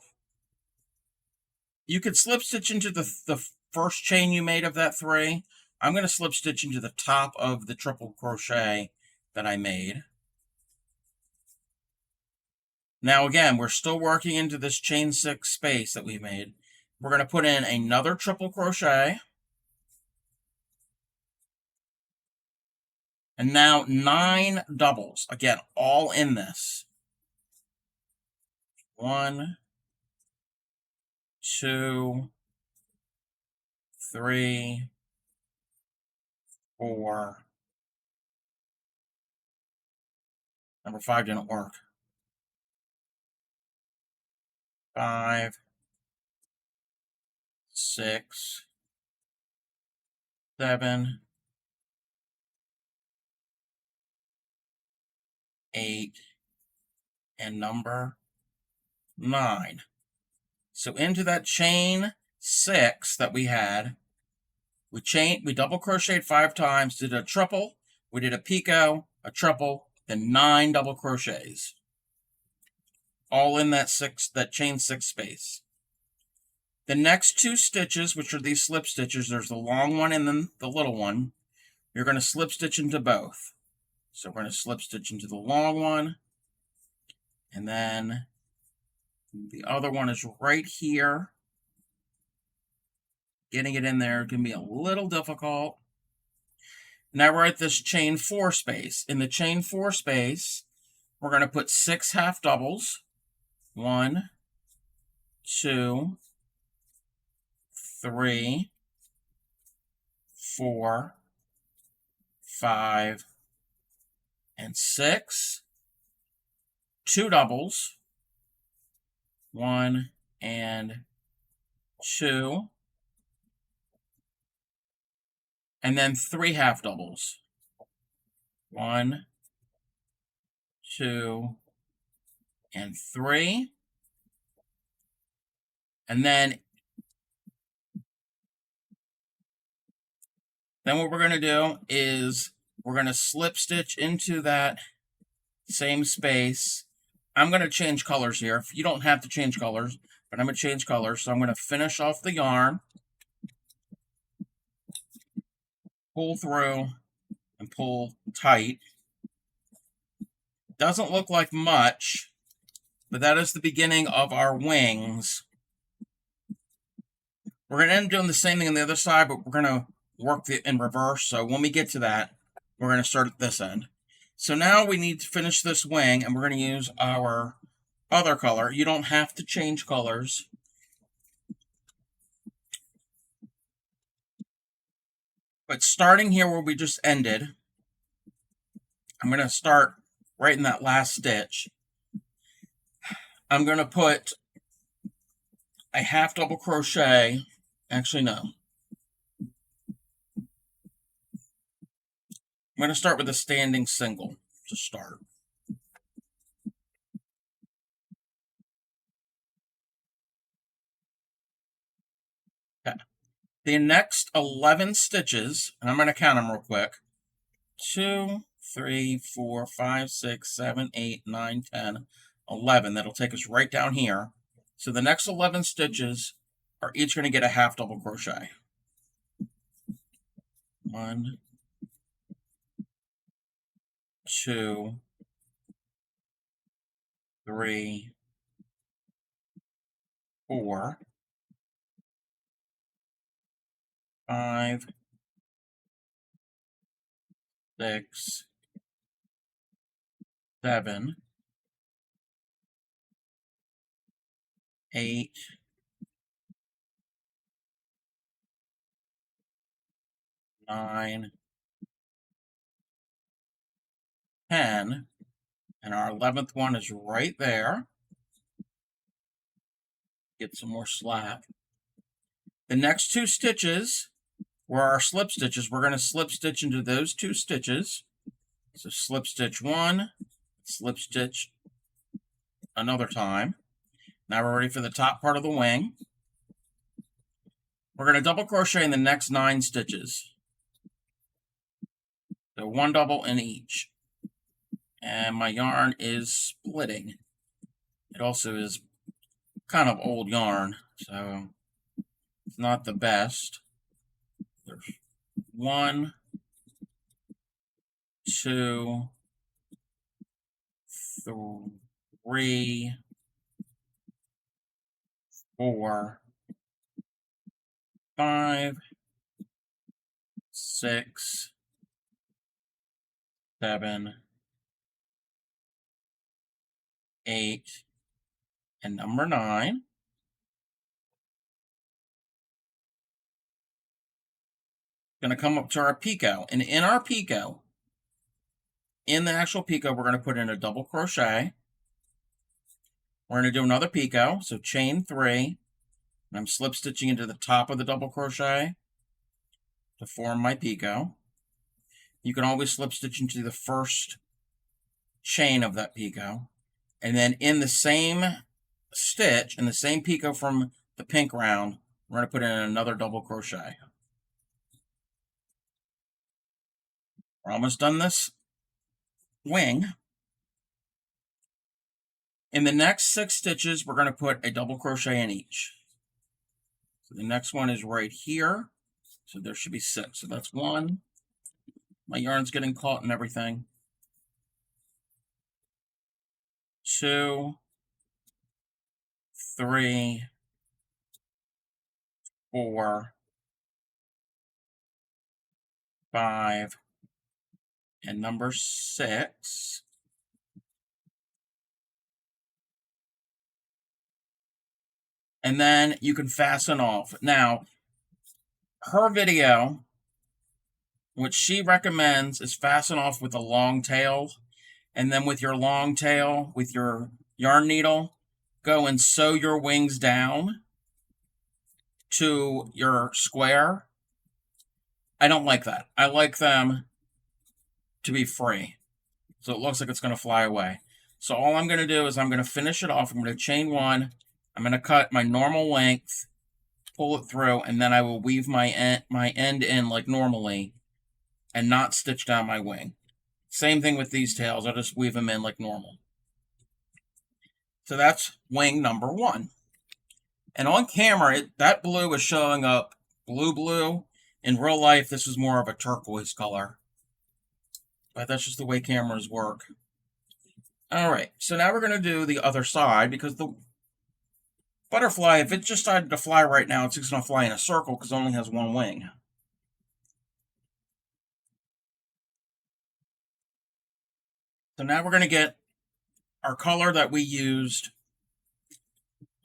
Speaker 1: you could slip stitch into the first chain you made of that 3. I'm going to slip stitch into the top of the triple crochet that I made. Now again, we're still working into this chain 6 space that we made. We're going to put in another triple crochet. And now 9 doubles, again, all in this. 1, 2, 3, 4. Number 5 didn't work. 5, 6, 7, 8, and number 9. So into that chain 6 that we had, we double crocheted 5 times, did a triple, we did a picot, a triple, then 9 double crochets, all in that chain 6 space. The next 2 stitches, which are these slip stitches, there's the long one and then the little one, you're going to slip stitch into both. So we're going to slip stitch into the long one, and then the other one is right here. Getting it in there can be a little difficult. Now we're at this chain 4 space. In the chain 4 space, we're going to put 6 half doubles. 1, 2, 3, 4, 5, and 6. 2 doubles. 1 and 2. And then 3 half doubles. 1, 2, and 3. And then what we're going to do is we're going to slip stitch into that same space. I'm going to change colors here. You don't have to change colors, but I'm going to change colors. So I'm going to finish off the yarn, pull through, and pull tight. Doesn't look like much, but that is the beginning of our wings. We're going to end up doing the same thing on the other side, but we're going to work it in reverse. So when we get to that, we're going to start at this end. So now we need to finish this wing, and we're going to use our other color. You don't have to change colors. But starting here where we just ended, I'm going to start right in that last stitch. I'm going to put a half double crochet. Actually, no. I'm going to start with a standing single to start. Okay. The next 11 stitches, and I'm going to count them real quick. 2, 3, 4, 5, 6, 7, 8, 9, 10, 11. That'll take us right down here. So the next 11 stitches are each going to get a half double crochet. 1, 2, 3, 4, 5, 6, 7, 8, 9, 10, and our 11th one is right there. Get some more slack. The next 2 stitches were our slip stitches. We're going to slip stitch into those 2 stitches. So slip stitch 1, slip stitch another time. Now we're ready for the top part of the wing. We're going to double crochet in the next 9 stitches. So 1 double in each. And my yarn is splitting. It also is kind of old yarn, so it's not the best. There's 1, 2, 3, 4, 5, 6, 7, 8, and number 9. Going to come up to our picot, and in our picot, in the actual picot, we're going to put in a double crochet. We're going to do another picot, so chain 3, and I'm slip stitching into the top of the double crochet to form my picot. You can always slip stitch into the first chain of that picot, and then in the same stitch, in the same picot from the pink round, we're going to put in another double crochet. We're almost done this wing. In the next 6 stitches, we're going to put a double crochet in each. So the next one is right here. So there should be 6. So that's 1. My yarn's getting caught in everything. 2, 3, 4, 5, and number 6. And then you can fasten off. Now, her video, what she recommends is fasten off with a long tail, and then with your long tail, with your yarn needle, go and sew your wings down to your square. I don't like that. I like them to be free, so it looks like it's going to fly away. So all I'm going to do is I'm going to finish it off. I'm going to chain 1. I'm going to cut my normal length, pull it through, and then I will weave my end in like normally and not stitch down my wing. Same thing with these tails. I'll just weave them in like normal. So that's wing number 1. And on camera, that blue is showing up blue. In real life, this is more of a turquoise color. But that's just the way cameras work. Alright, so now we're going to do the other side, because the butterfly, if it just started to fly right now, it's just going to fly in a circle because it only has 1 wing. So now we're going to get our color that we used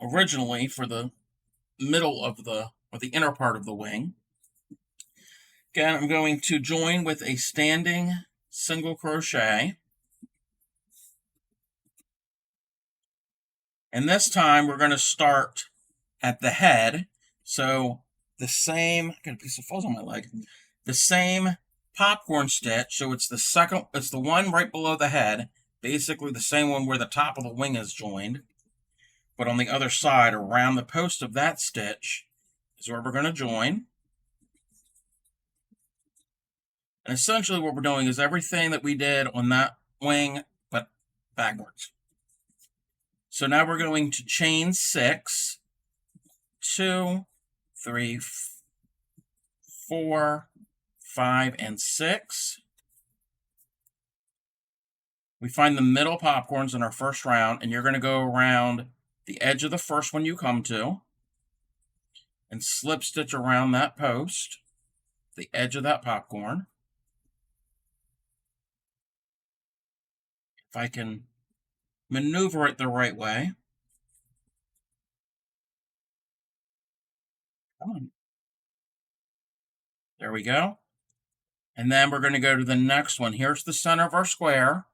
Speaker 1: originally for the middle of or the inner part of the wing. Again, I'm going to join with a standing single crochet. And this time we're going to start at the head. So the same, I got a piece of fuzz on my leg. The same popcorn stitch. So it's the one right below the head. Basically the same one where the top of the wing is joined. But on the other side, around the post of that stitch, is where we're going to join. And essentially what we're doing is everything that we did on that wing, but backwards. So now we're going to chain 6, 2, 3, 4, 5, and 6. We find the middle popcorns in our first round, and you're going to go around the edge of the first one you come to and slip stitch around that post, the edge of that popcorn. If I can maneuver it the right way. Come on. There we go. And then we're going to go to the next one. Here's the center of our square.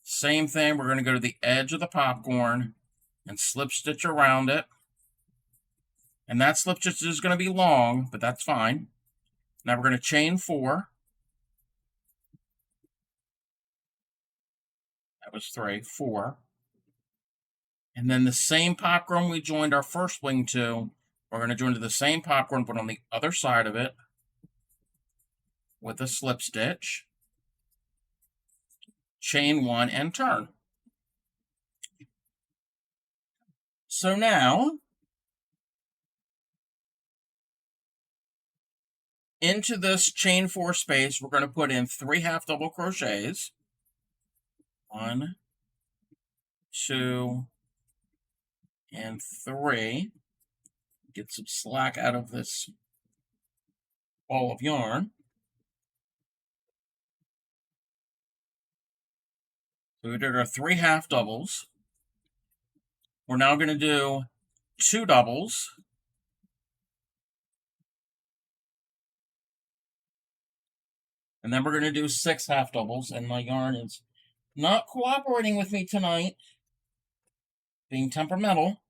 Speaker 1: Same thing, we're going to go to the edge of the popcorn and slip stitch around it. And that slip stitch is going to be long, but that's fine. Now we're going to chain 4. That was 3, 4. And then the same popcorn we joined our first wing to, we're going to join to the same popcorn, but on the other side of it with a slip stitch, chain 1 and turn. So now, into this chain 4 space, we're going to put in 3 half double crochets. 1, 2, and 3. Get some slack out of this ball of yarn. So we did our 3 half doubles. We're now going to do 2 doubles. And then we're going to do 6 half doubles. And my yarn is not cooperating with me tonight, being temperamental.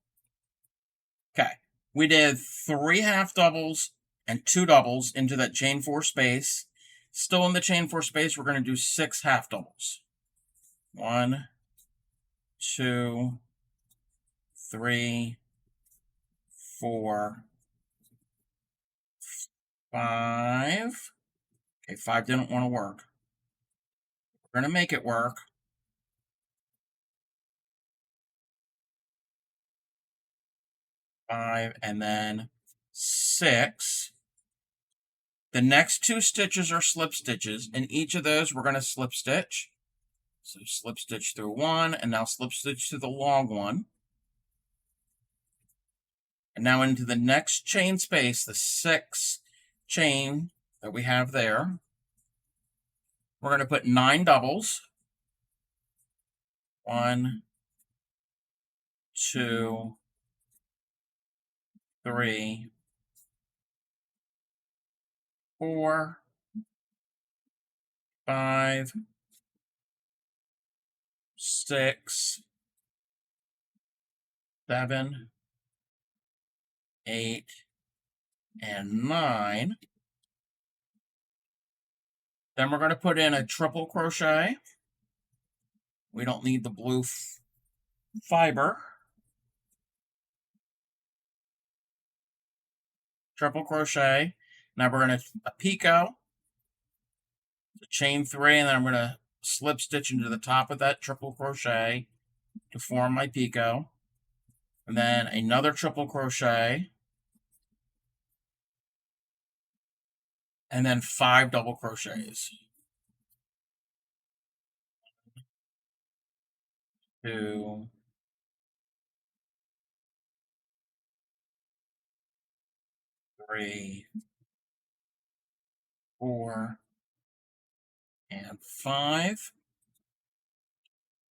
Speaker 1: Okay, we did 3 half doubles and 2 doubles into that chain 4 space. Still in the chain 4 space, we're going to do 6 half doubles. 1, 2, 3, 4, 5. Okay, 5 didn't want to work. We're going to make it work. 5, and then 6. The next 2 stitches are slip stitches. In each of those, we're going to slip stitch. So slip stitch through 1, and now slip stitch through the long one. And now into the next chain space, the 6 chain that we have there, we're going to put 9 doubles. 1, 2, 3, 4, 5, 6, 7, 8, and 9. Then we're going to put in a triple crochet. We don't need the blue fiber. Triple crochet. Now we're going to picot, chain 3, and then I'm going to slip stitch into the top of that triple crochet to form my picot. And then another triple crochet. And then 5 double crochets. 2, 3, 4, and 5.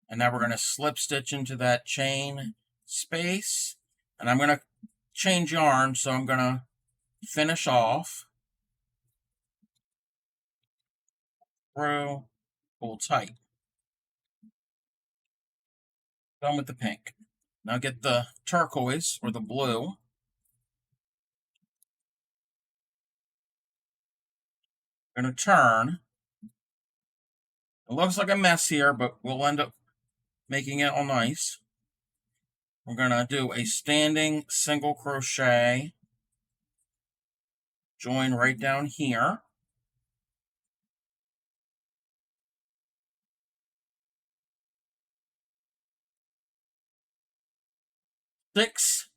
Speaker 1: And now we're going to slip stitch into that chain space. And I'm going to change yarn, so I'm going to finish off through, pull tight. Done with the pink. Now get the turquoise or the blue. I'm going to turn. It looks like a mess here, but we'll end up making it all nice. We're going to do a standing single crochet, join right down here. 6.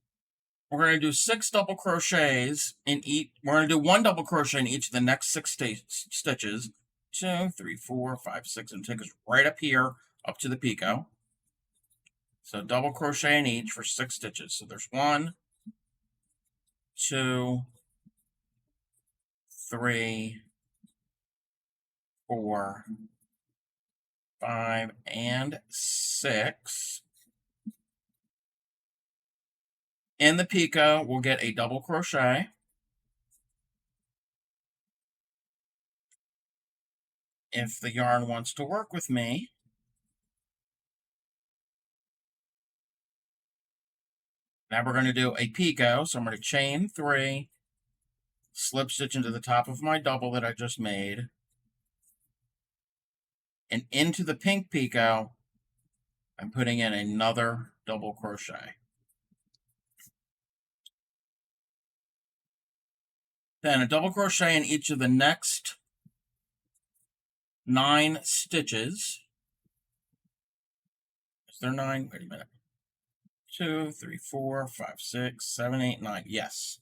Speaker 1: We're going to do 6 double crochets in each. We're going to do 1 double crochet in each of the next 6 stitches. 2, 3, 4, 5, 6, and take us right up here, up to the picot. So double crochet in each for 6 stitches. So there's 1, 2, 3, 4, 5, and 6. In the picot, we'll get a double crochet. If the yarn wants to work with me. Now we're going to do a picot, so I'm going to chain 3, slip stitch into the top of my double that I just made, and into the pink picot, I'm putting in another double crochet. Then a double crochet in each of the next 9 stitches. Is there 9? Wait a minute. 2, 3, 4, 5, 6, 7, 8, 9. Yes.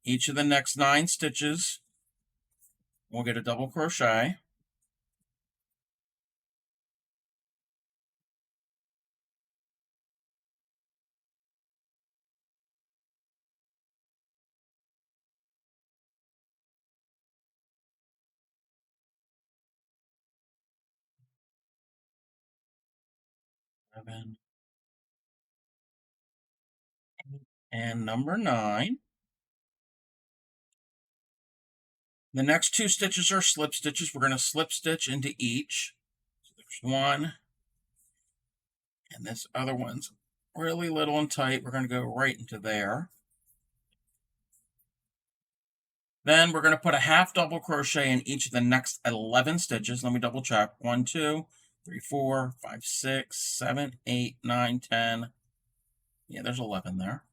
Speaker 1: Each of the next 9 stitches, we'll get a double crochet. And number 9. The next 2 stitches are slip stitches. We're going to slip stitch into each. So there's 1, and this other one's really little and tight. We're going to go right into there. Then we're going to put a half double crochet in each of the next 11 stitches. Let me double check. 1, 2, 3, 4, 5, 6, 7, 8, 9, 10. Yeah, there's 11 there.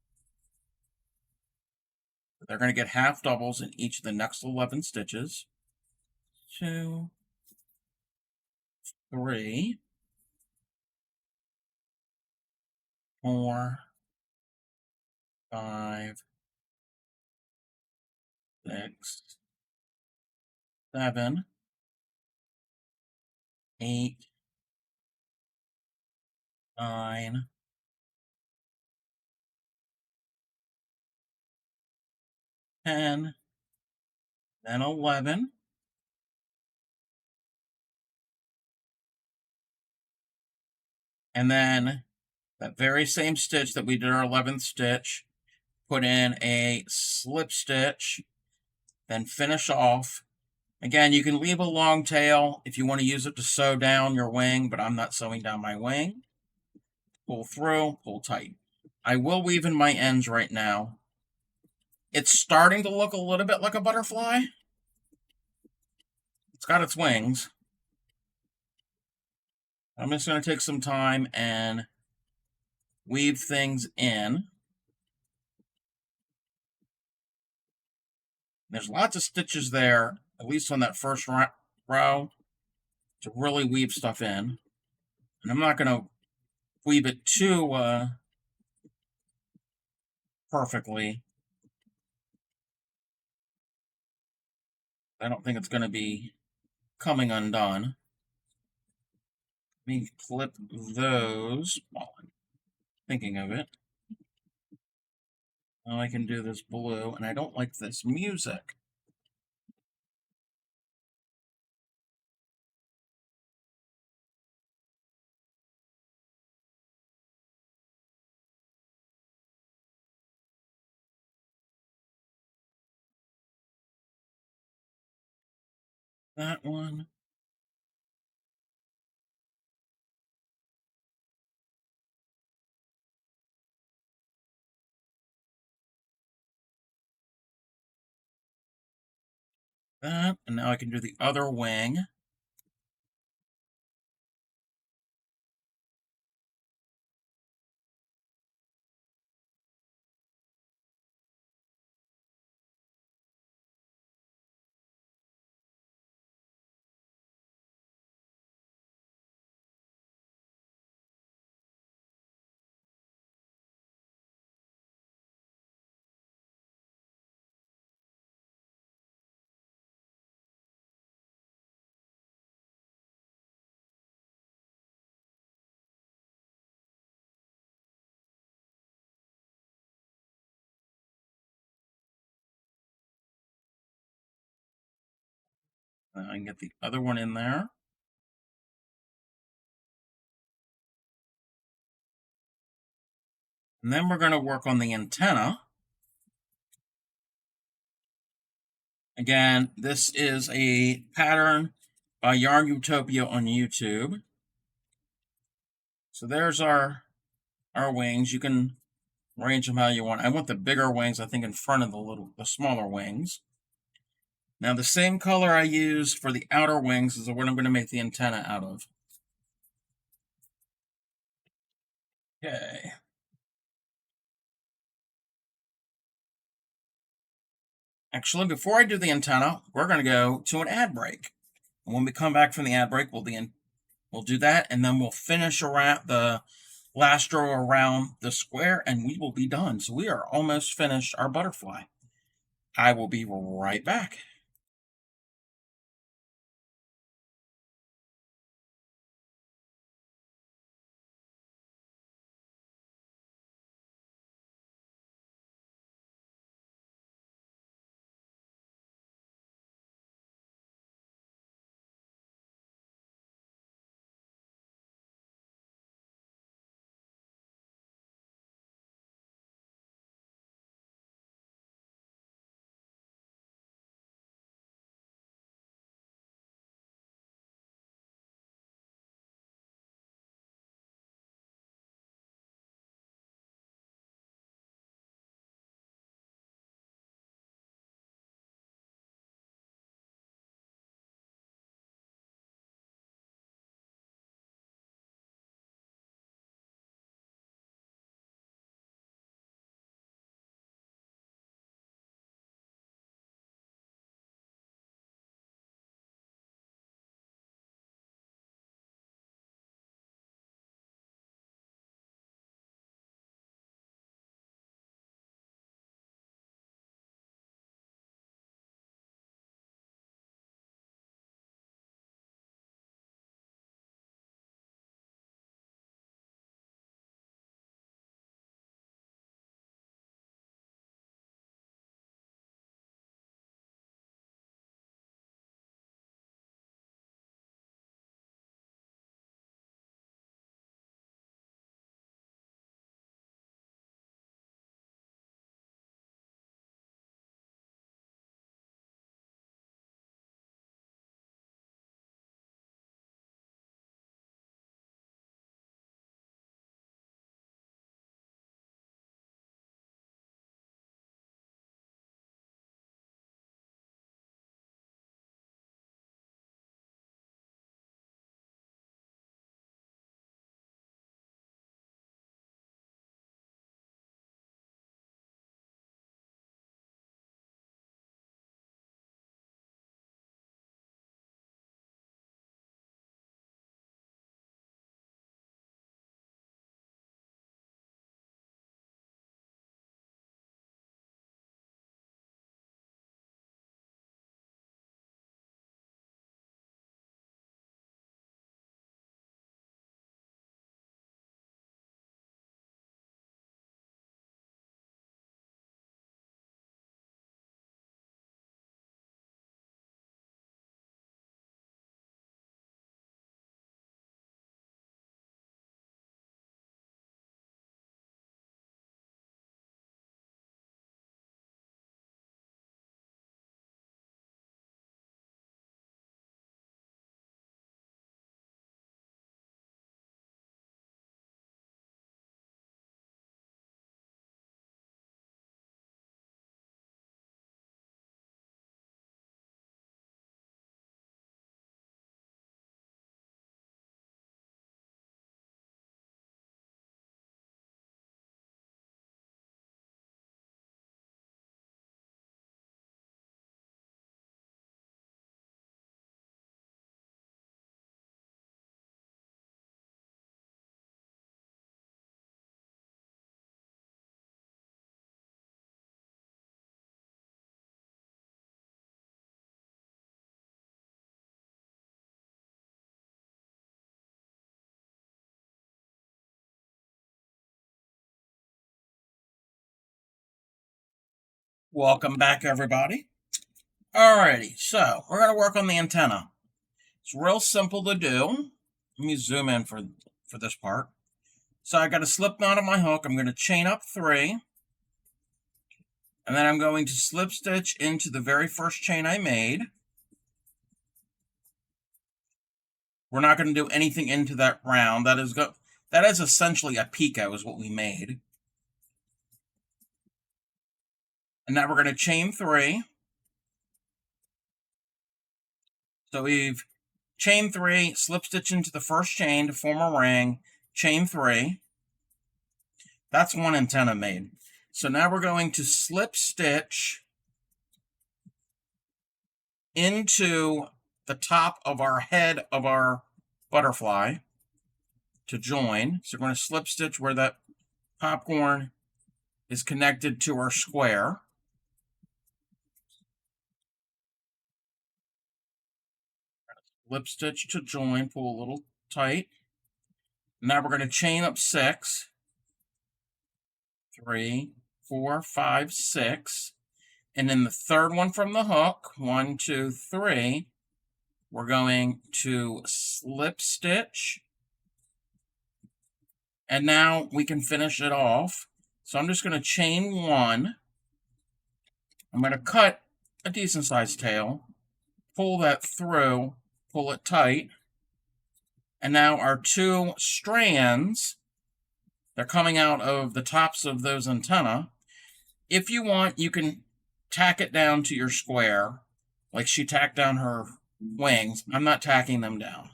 Speaker 1: They're going to get half doubles in each of the next 11 stitches. 2, 3, 4, 5, 6, 7, 8, 9, 10, then 11. And then that very same stitch that we did our 11th stitch, put in a slip stitch, then finish off. Again, you can leave a long tail if you want to use it to sew down your wing, but I'm not sewing down my wing. Pull through, pull tight. I will weave in my ends right now. It's starting to look a little bit like a butterfly. It's got its wings. I'm just going to take some time and weave things in. There's lots of stitches there, at least on that first row, to really weave stuff in. And I'm not going to weave it too perfectly. I don't think it's going to be coming undone. Let me clip those while I'm thinking of it. Now I can do this blue, and I don't like this music. That one. That, and now I can do the other wing. I can get the other one in there. And then we're going to work on the antenna. Again, this is a pattern by Yarnutopia on YouTube. So there's our wings. You can arrange them how you want. I want the bigger wings, I think, in front of the smaller wings. Now the same color I used for the outer wings is what I'm going to make the antenna out of. Okay. Actually, before I do the antenna, we're going to go to an ad break. And when we come back from the ad break, we'll do that, and then we'll finish around the last row around the square, and we will be done. So we are almost finished our butterfly. I will be right back. Welcome back, everybody. Alrighty, so we're going to work on the antenna. It's real simple to do. Let me zoom in for this part. So I got a slip knot on my hook. I'm going to chain up 3. And then I'm going to slip stitch into the very first chain I made. We're not going to do anything into that round. That is essentially a picot is what we made. And now we're going to chain 3. So we've chain 3, slip stitch into the first chain to form a ring, chain 3. That's one antenna made. So now we're going to slip stitch into the top of our head of our butterfly to join. So we're going to slip stitch where that popcorn is connected to our square. Slip stitch to join, pull a little tight. Now we're going to chain up 6. 3, 4, 5, 6. And then the third one from the hook, 1, 2, 3, we're going to slip stitch. And now we can finish it off. So I'm just going to chain 1. I'm going to cut a decent sized tail, pull that through, pull it tight. And now our 2 strands, they're coming out of the tops of those antennae. If you want, you can tack it down to your square, like she tacked down her wings. I'm not tacking them down.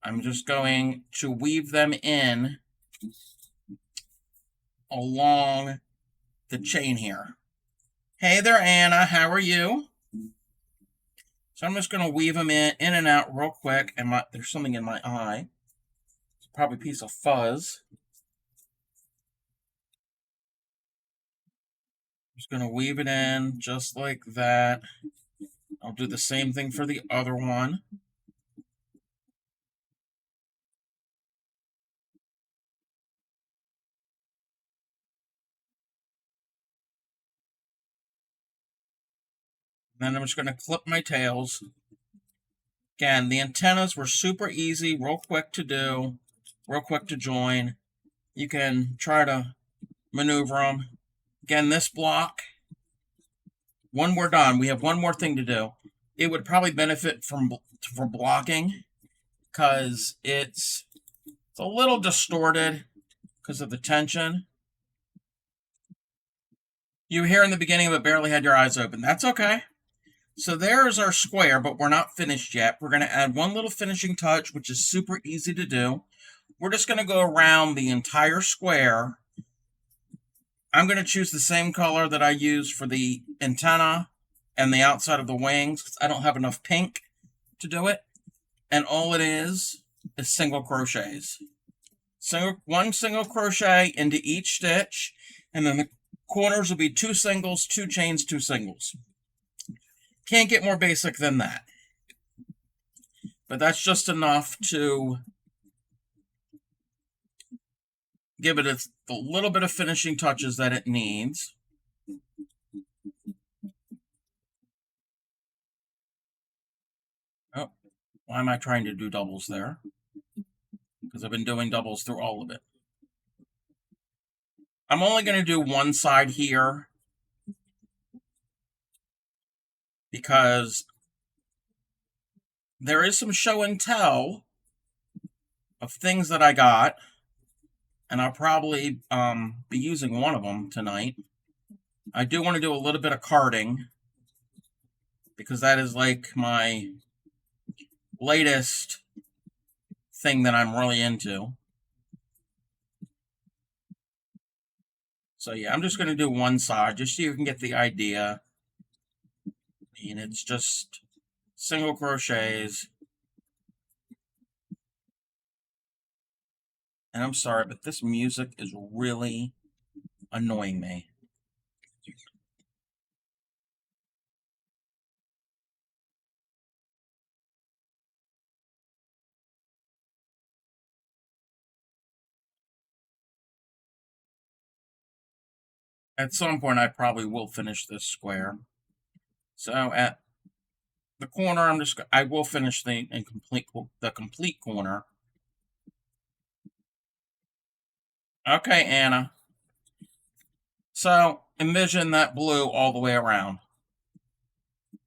Speaker 1: I'm just going to weave them in along the chain here. Hey there, Anna. How are you? So I'm just going to weave them in and out real quick. And there's something in my eye. It's probably a piece of fuzz. Just going to weave it in just like that. I'll do the same thing for the other one. Then I'm just going to clip my tails. Again, the antennas were super easy, real quick to do, real quick to join. You can try to maneuver them. Again, this block, when we're done, we have one more thing to do. It would probably benefit from blocking because it's a little distorted because of the tension. You hear in the beginning of it barely had your eyes open. That's okay. So there's our square, but we're not finished yet. We're going to add one little finishing touch, which is super easy to do. We're just going to go around the entire square. I'm going to choose the same color that I used for the antenna and the outside of the wings, because I don't have enough pink to do it. And all it is single crochets. One single crochet into each stitch, and then the corners will be 2 singles, 2 chains, 2 singles. Can't get more basic than that. But that's just enough to give it a little bit of finishing touches that it needs. Oh, why am I trying to do doubles there? Because I've been doing doubles through all of it. I'm only going to do one side here because there is some show and tell of things that I got, and I'll probably be using one of them tonight. I do want to do a little bit of carding because that is like my latest thing that I'm really into. So yeah, I'm just going to do one side just so you can get the idea. And it's just single crochets. And I'm sorry, but this music is really annoying me. At some point, I probably will finish this square. So at the corner, I will finish the complete corner. Okay, Anna. So envision that blue all the way around.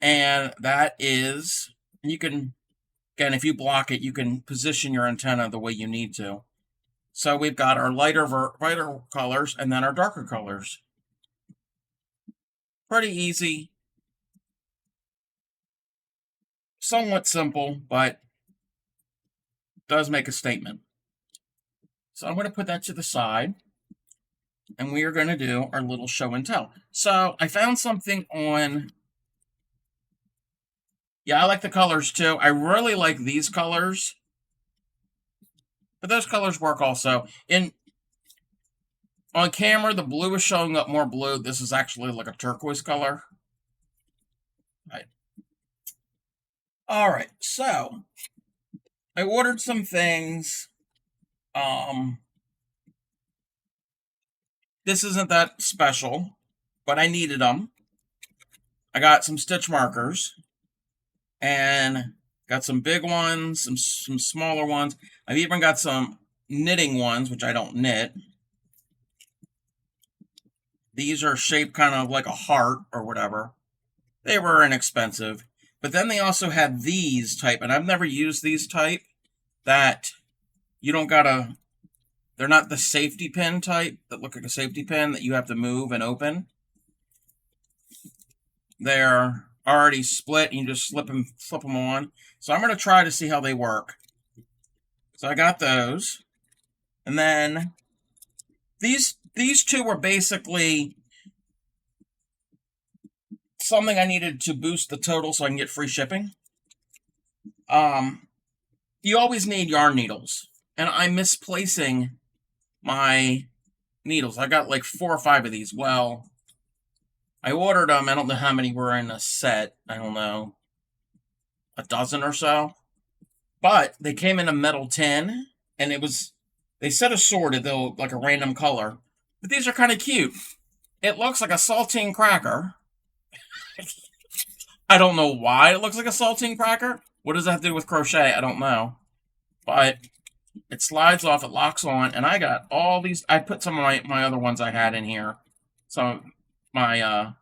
Speaker 1: And that is, you can, again, if you block it, you can position your antenna the way you need to. So we've got our lighter colors and then our darker colors. Pretty easy. Somewhat simple, but does make a statement. So I'm going to put that to the side. And we are going to do our little show and tell. So I found something on... Yeah, I like the colors too. I really like these colors. But those colors work also. On camera, the blue is showing up more blue. This is actually like a turquoise color. Right. All right, so I ordered some things. This isn't that special, but I needed them. I got some stitch markers and got some big ones, some smaller ones. I've even got some knitting ones, which I don't knit. These are shaped kind of like a heart or whatever. They were inexpensive. But then they also had these type, and I've never used these type, that you don't gotta... They're not the safety pin type that look like a safety pin that you have to move and open. They're already split, and you just slip them on. So I'm going to try to see how they work. So I got those. And then these two were basically something I needed to boost the total so I can get free shipping. You always need yarn needles. And I'm misplacing my needles. I got like 4 or 5 of these. Well, I ordered them. I don't know how many were in a set. I don't know, a dozen or so. But they came in a metal tin, and they said assorted, though, like a random color. But these are kind of cute. It looks like a saltine cracker. I don't know why it looks like a saltine cracker. What does that have to do with crochet? I don't know. But it slides off, it locks on, and I got all these. I put some of my other ones I had in here. Some my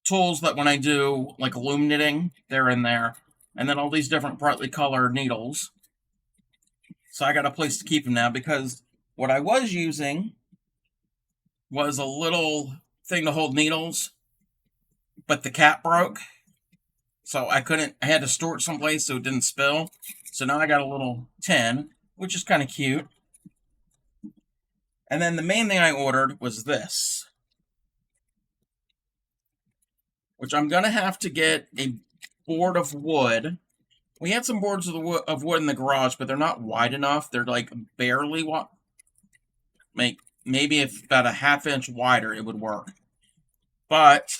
Speaker 1: tools that when I do like loom knitting, they're in there. And then all these different brightly colored needles. So I got a place to keep them now, because what I was using was a little thing to hold needles, but the cap broke. So I had to store it someplace so it didn't spill. So now I got a little tin, which is kind of cute. And then the main thing I ordered was this, which I'm going to have to get a board of wood. We had some boards of wood in the garage, but they're not wide enough. They're like barely wide. Maybe if about a ½ inch wider, it would work. But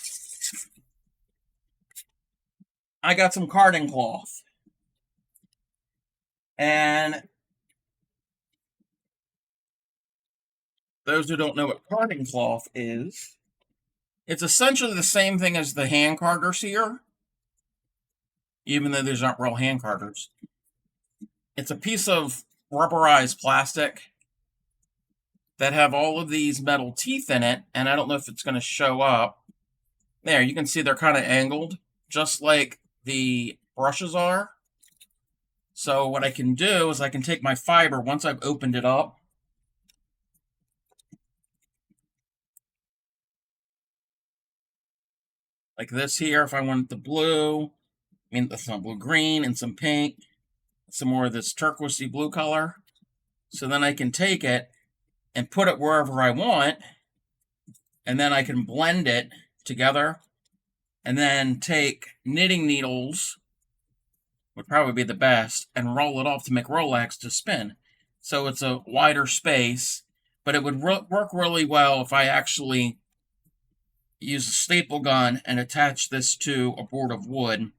Speaker 1: I got some carding cloth. And those who don't know what carding cloth is, it's essentially the same thing as the hand carders here, even though these aren't real hand carders. It's a piece of rubberized plastic that have all of these metal teeth in it, and I don't know if it's going to show up. There, you can see they're kind of angled, just like the brushes are. So what I can do is I can take my fiber, once I've opened it up, like this here, if I want the blue, that's not blue, green, and some pink, some more of this turquoisey blue color. So then I can take it and put it wherever I want, and then I can blend it together, and then take knitting needles, would probably be the best, and roll it off to make Rolex to spin. So it's a wider space, but it would work really well if I actually use a staple gun and attach this to a board of wood.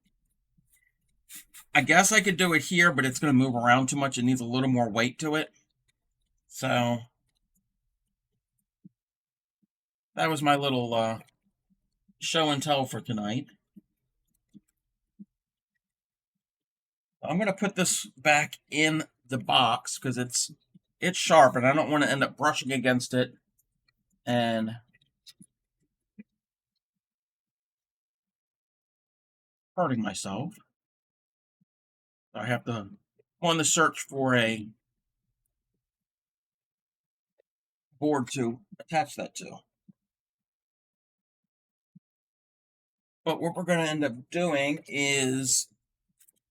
Speaker 1: I guess I could do it here, but it's going to move around too much. It needs a little more weight to it. So that was my little show and tell for tonight. I'm going to put this back in the box because it's it's sharp, and I don't want to end up brushing against it and hurting myself. I have to go on the search for a board to attach that to. But what we're going to end up doing is,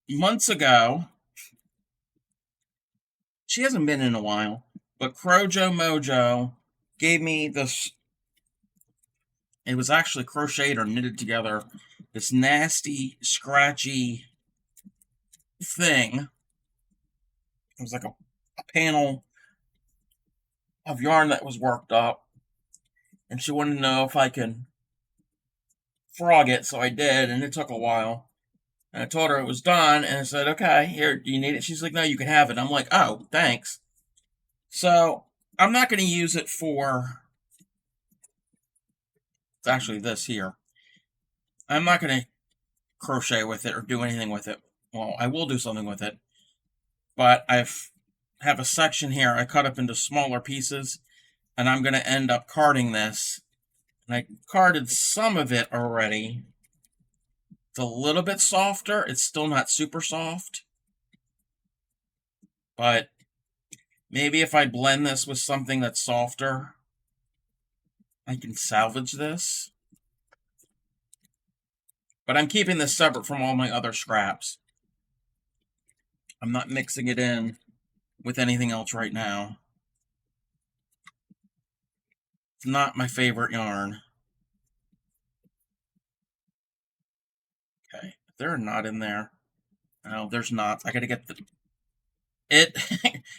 Speaker 1: months ago, she hasn't been in a while, but Crojo Mojo gave me this. It was actually crocheted or knitted together. This nasty, scratchy thing. It was like a panel of yarn that was worked up. And she wanted to know if I could frog it, so I did, and it took a while. And I told her it was done, and I said, okay, here, do you need it? She's like, no, you can have it. I'm like, oh, thanks. So I'm not going to use it for, it's actually this here. I'm not going to crochet with it or do anything with it. Well, I will do something with it, but have a section here I cut up into smaller pieces, and I'm going to end up carding this. And I carded some of it already. It's a little bit softer. It's still not super soft, but maybe if I blend this with something that's softer, I can salvage this. But I'm keeping this separate from all my other scraps. I'm not mixing it in with anything else right now. It's not my favorite yarn. Okay, there are not in there. No, there's not. I gotta get the... It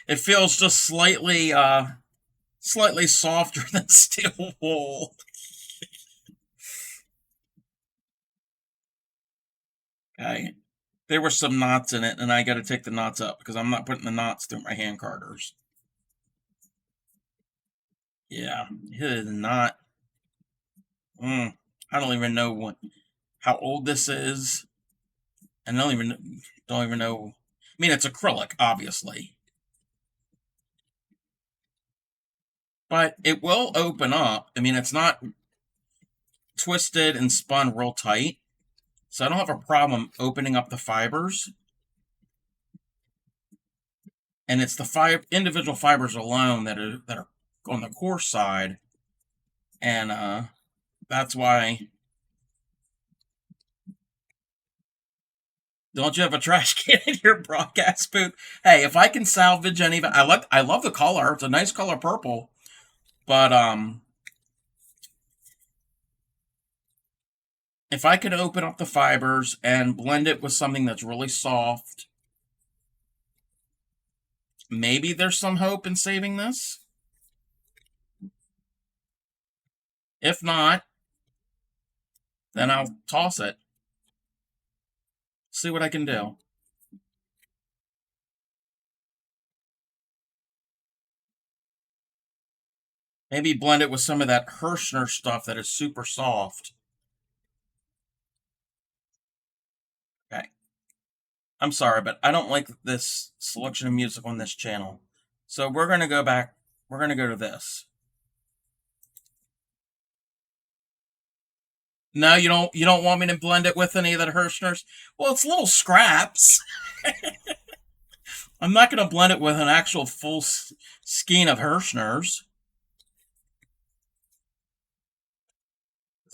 Speaker 1: it feels just slightly softer than steel wool. Okay. There were some knots in it, and I got to take the knots up because I'm not putting the knots through my hand carders. Yeah, it is not. I don't even know how old this is, and I don't even know. I mean, it's acrylic, obviously, but it will open up. I mean, it's not twisted and spun real tight, so I don't have a problem opening up the fibers. And it's the individual fibers alone that are on the coarse side, and that's why. Don't you have a trash can in your broadcast booth? Hey, if I can salvage any of it, I love the color. It's a nice color purple, but if I could open up the fibers and blend it with something that's really soft, maybe there's some hope in saving this. If not, then I'll toss it. See what I can do. Maybe blend it with some of that Hirschner stuff that is super soft. Okay. I'm sorry, but I don't like this selection of music on this channel. So we're going to go back. We're going to go to this. No, you don't want me to blend it with any of that Hirschner's? Well, it's little scraps. I'm not going to blend it with an actual full skein of Hirschner's.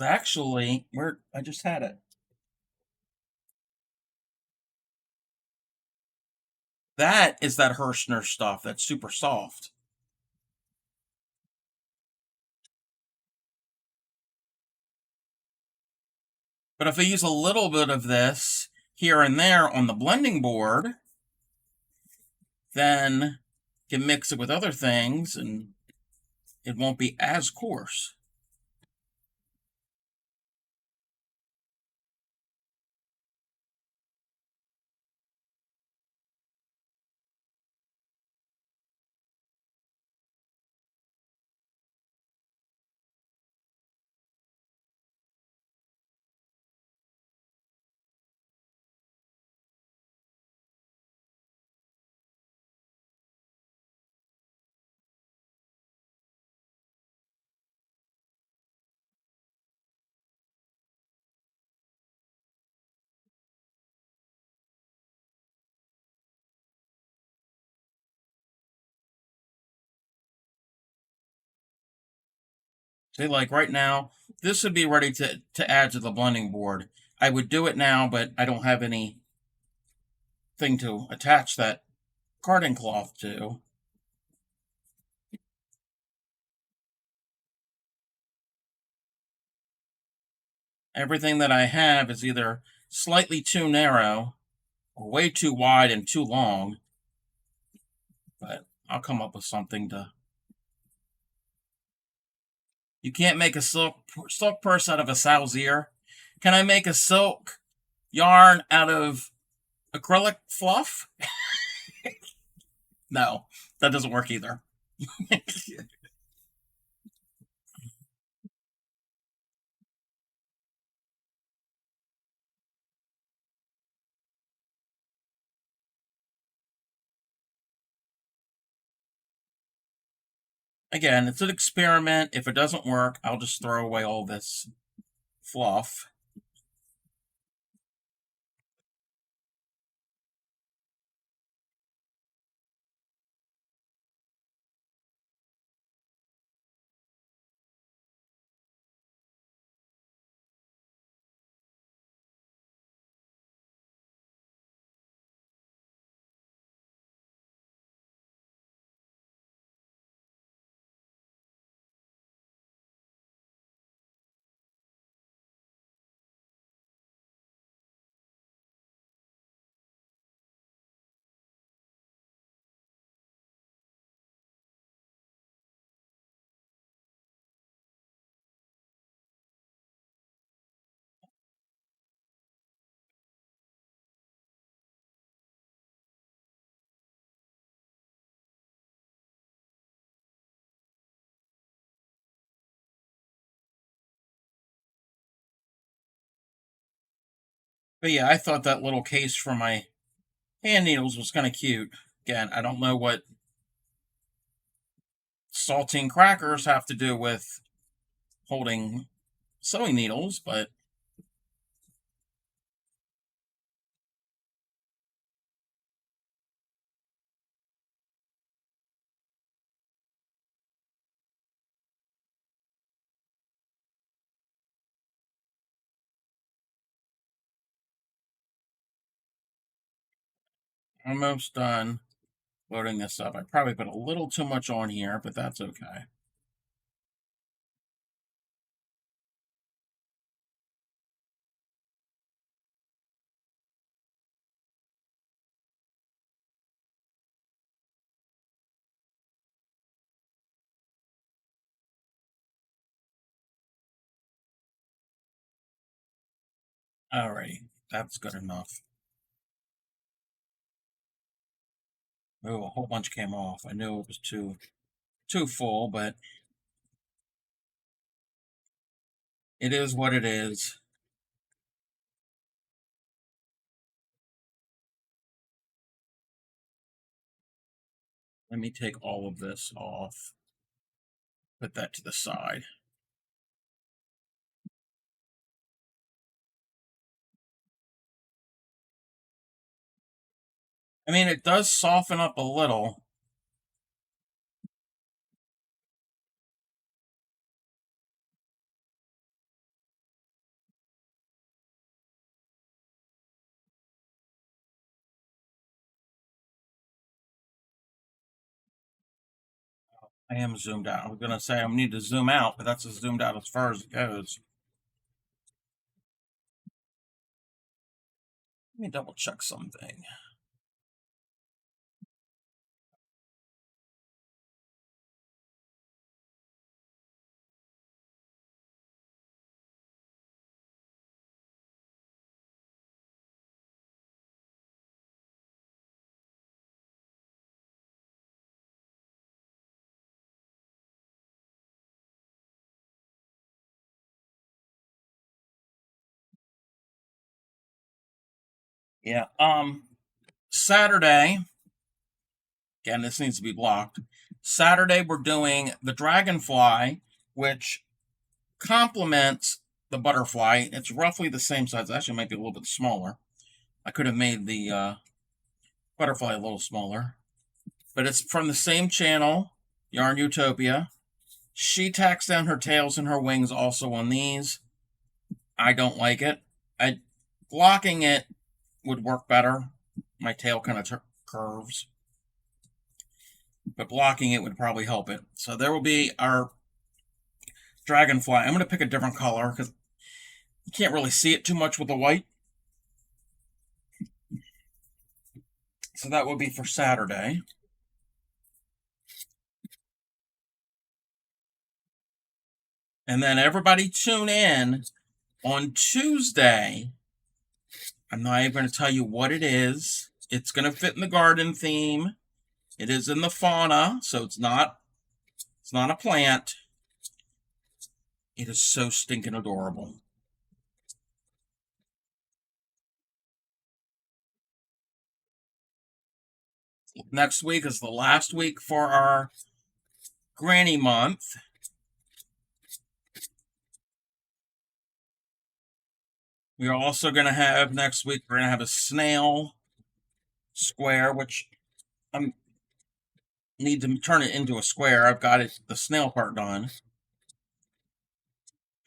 Speaker 1: Actually, I just had it. That is that Hirschner stuff that's super soft. But if I use a little bit of this here and there on the blending board, then can mix it with other things and it won't be as coarse. See, like right now, this would be ready to add to the blending board. I would do it now, but I don't have anything to attach that carding cloth to. Everything that I have is either slightly too narrow or way too wide and too long. But I'll come up with something to... You can't make a silk purse out of a sow's ear. Can I make a silk yarn out of acrylic fluff? No, that doesn't work either. Again, it's an experiment. If it doesn't work, I'll just throw away all this fluff. But yeah, I thought that little case for my hand needles was kind of cute. Again, I don't know what saltine crackers have to do with holding sewing needles, but almost done loading this up. I probably put a little too much on here, but that's okay. Alrighty, that's good enough. Oh, a whole bunch came off. I knew it was too full, but it is what it is. Let me take all of this off. Put that to the side. I mean, it does soften up a little. I am zoomed out. I was going to say I need to zoom out, but that's as zoomed out as far as it goes. Let me double check something. Yeah. Saturday. Again, this needs to be blocked. Saturday, we're doing the dragonfly, which complements the butterfly. It's roughly the same size. Actually, it might be a little bit smaller. I could have made the butterfly a little smaller. But it's from the same channel, Yarnutopia. She tacks down her tails and her wings also on these. I don't like it. Blocking it would work better. My tail kind of curves, but blocking it would probably help it. So there will be our dragonfly. I'm going to pick a different color because you can't really see it too much with the white. So that will be for Saturday. And then everybody tune in on Tuesday. I'm not even going to tell you what it is. It's going to fit in the garden theme. It is in the fauna, so it's not a plant. It is so stinking adorable. Next week is the last week for our Granny Month. We are also going to have next week, we're going to have a snail square, which I need to turn it into a square. I've got the snail part done.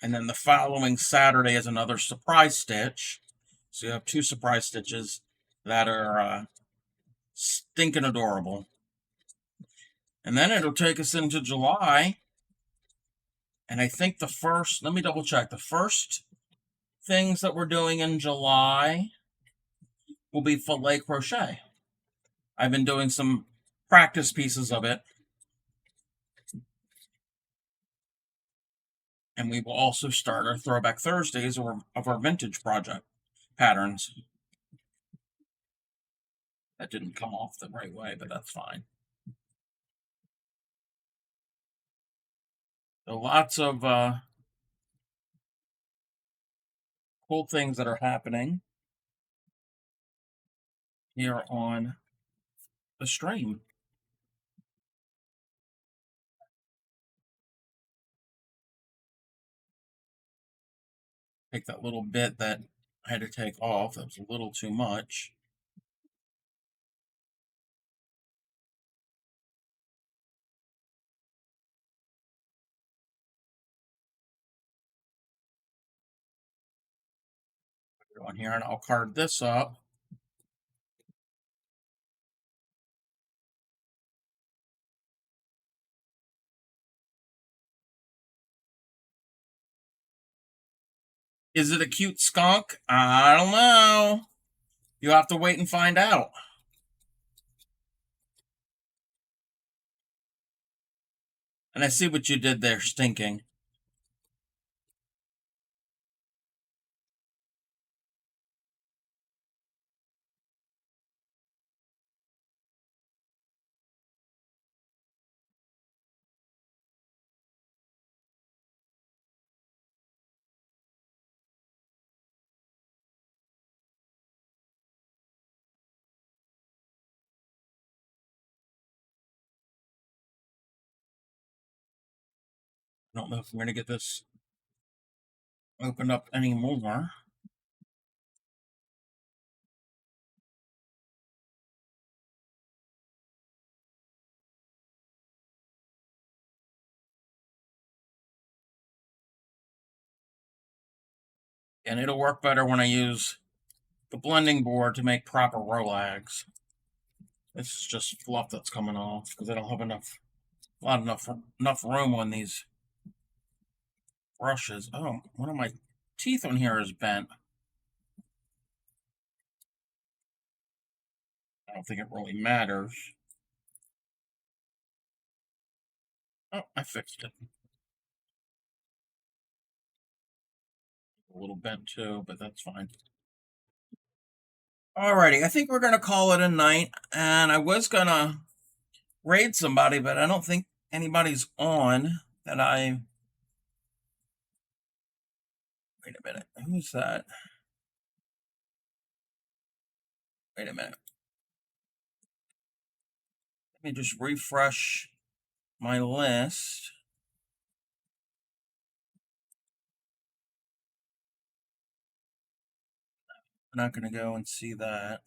Speaker 1: And then the following Saturday is another surprise stitch. So you have 2 surprise stitches that are stinking adorable. And then it'll take us into July. And I think the first, let me double check, the first things that we're doing in July will be filet crochet. I've been doing some practice pieces of it. And we will also start our Throwback Thursdays of our vintage project patterns. That didn't come off the right way, but that's fine. So lots of cool things that are happening here on the stream. Take that little bit that I had to take off. That was a little too much. Put it on here and I'll card this up. Is it a cute skunk? I don't know. You have to wait and find out. And I see what you did there, stinking. I don't know if I'm going to get this opened up anymore. And it'll work better when I use the blending board to make proper rollags. This is just fluff that's coming off because I don't have enough room on these brushes. Oh, one of my teeth on here is bent. I don't think it really matters. Oh, I fixed it. A little bent too, but that's fine. Alrighty, I think we're gonna call it a night. And I was gonna raid somebody, but I don't think anybody's on that I. Wait a minute, who's that? Wait a minute. Let me just refresh my list. I'm not gonna go and see that.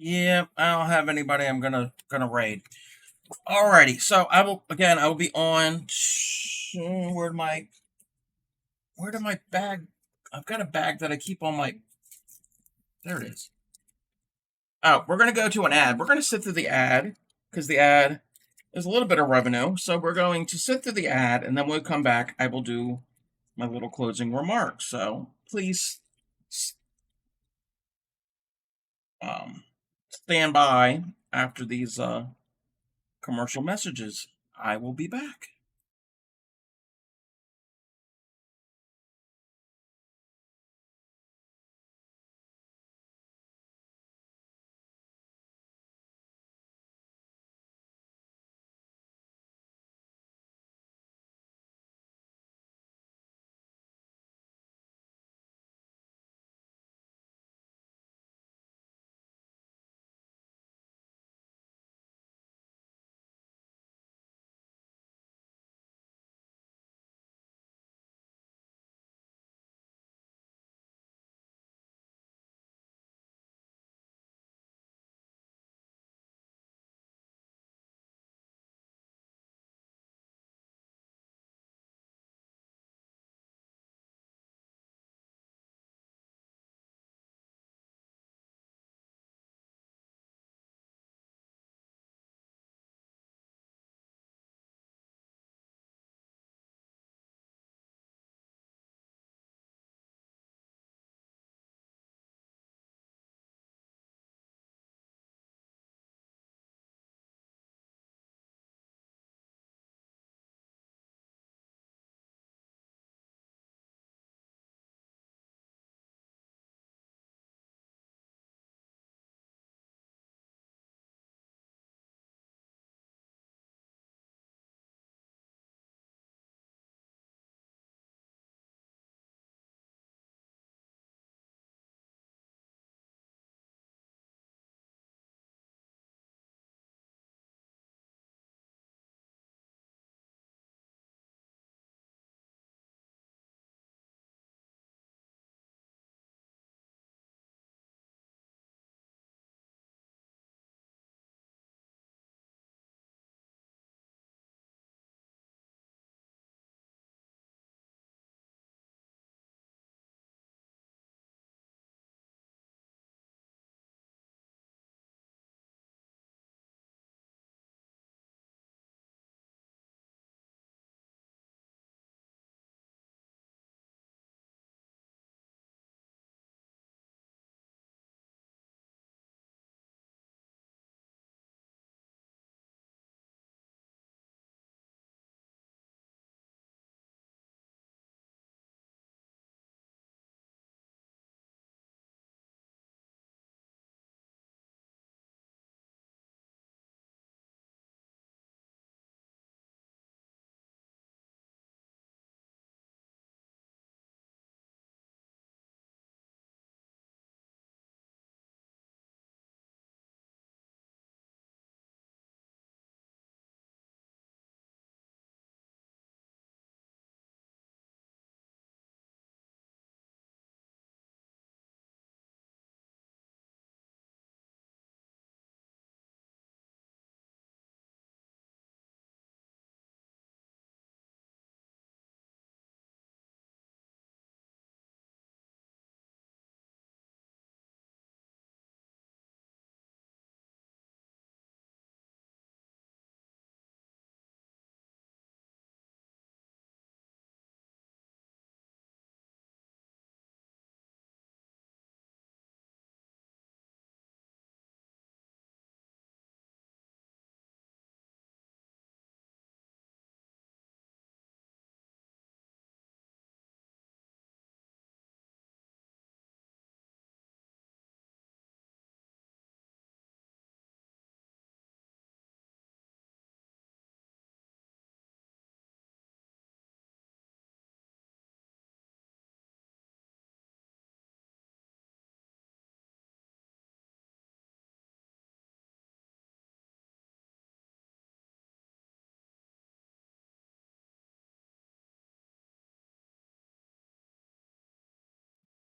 Speaker 1: Yeah, I don't have anybody I'm gonna raid. Alrighty, so I will be on. Where did my bag? I've got a bag that I keep on my. There it is. Oh, we're gonna go to an ad. We're gonna sit through the ad because the ad is a little bit of revenue. So we're going to sit through the ad, and then when we come back, I will do my little closing remarks. So please um, stand by after these commercial messages. I will be back.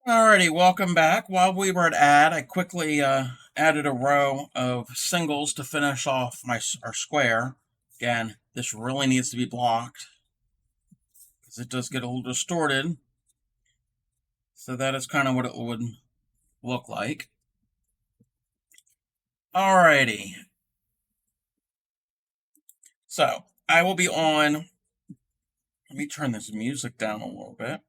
Speaker 1: Alrighty, welcome back. While we were at ad, I quickly added a row of singles to finish off our square. Again, this really needs to be blocked because it does get a little distorted. So that is kind of what it would look like. Alrighty. So I will be on. Let me turn this music down a little bit.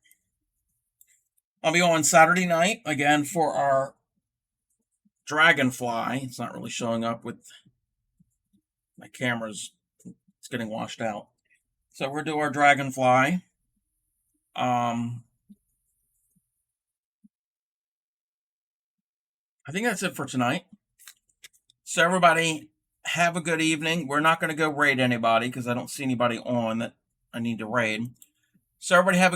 Speaker 1: I'll be on Saturday night again for our dragonfly. It's not really showing up with my camera's. It's getting washed out. So we'll do our dragonfly. I think that's it for tonight. So everybody, have a good evening. We're not going to go raid anybody because I don't see anybody on that I need to raid. So everybody have a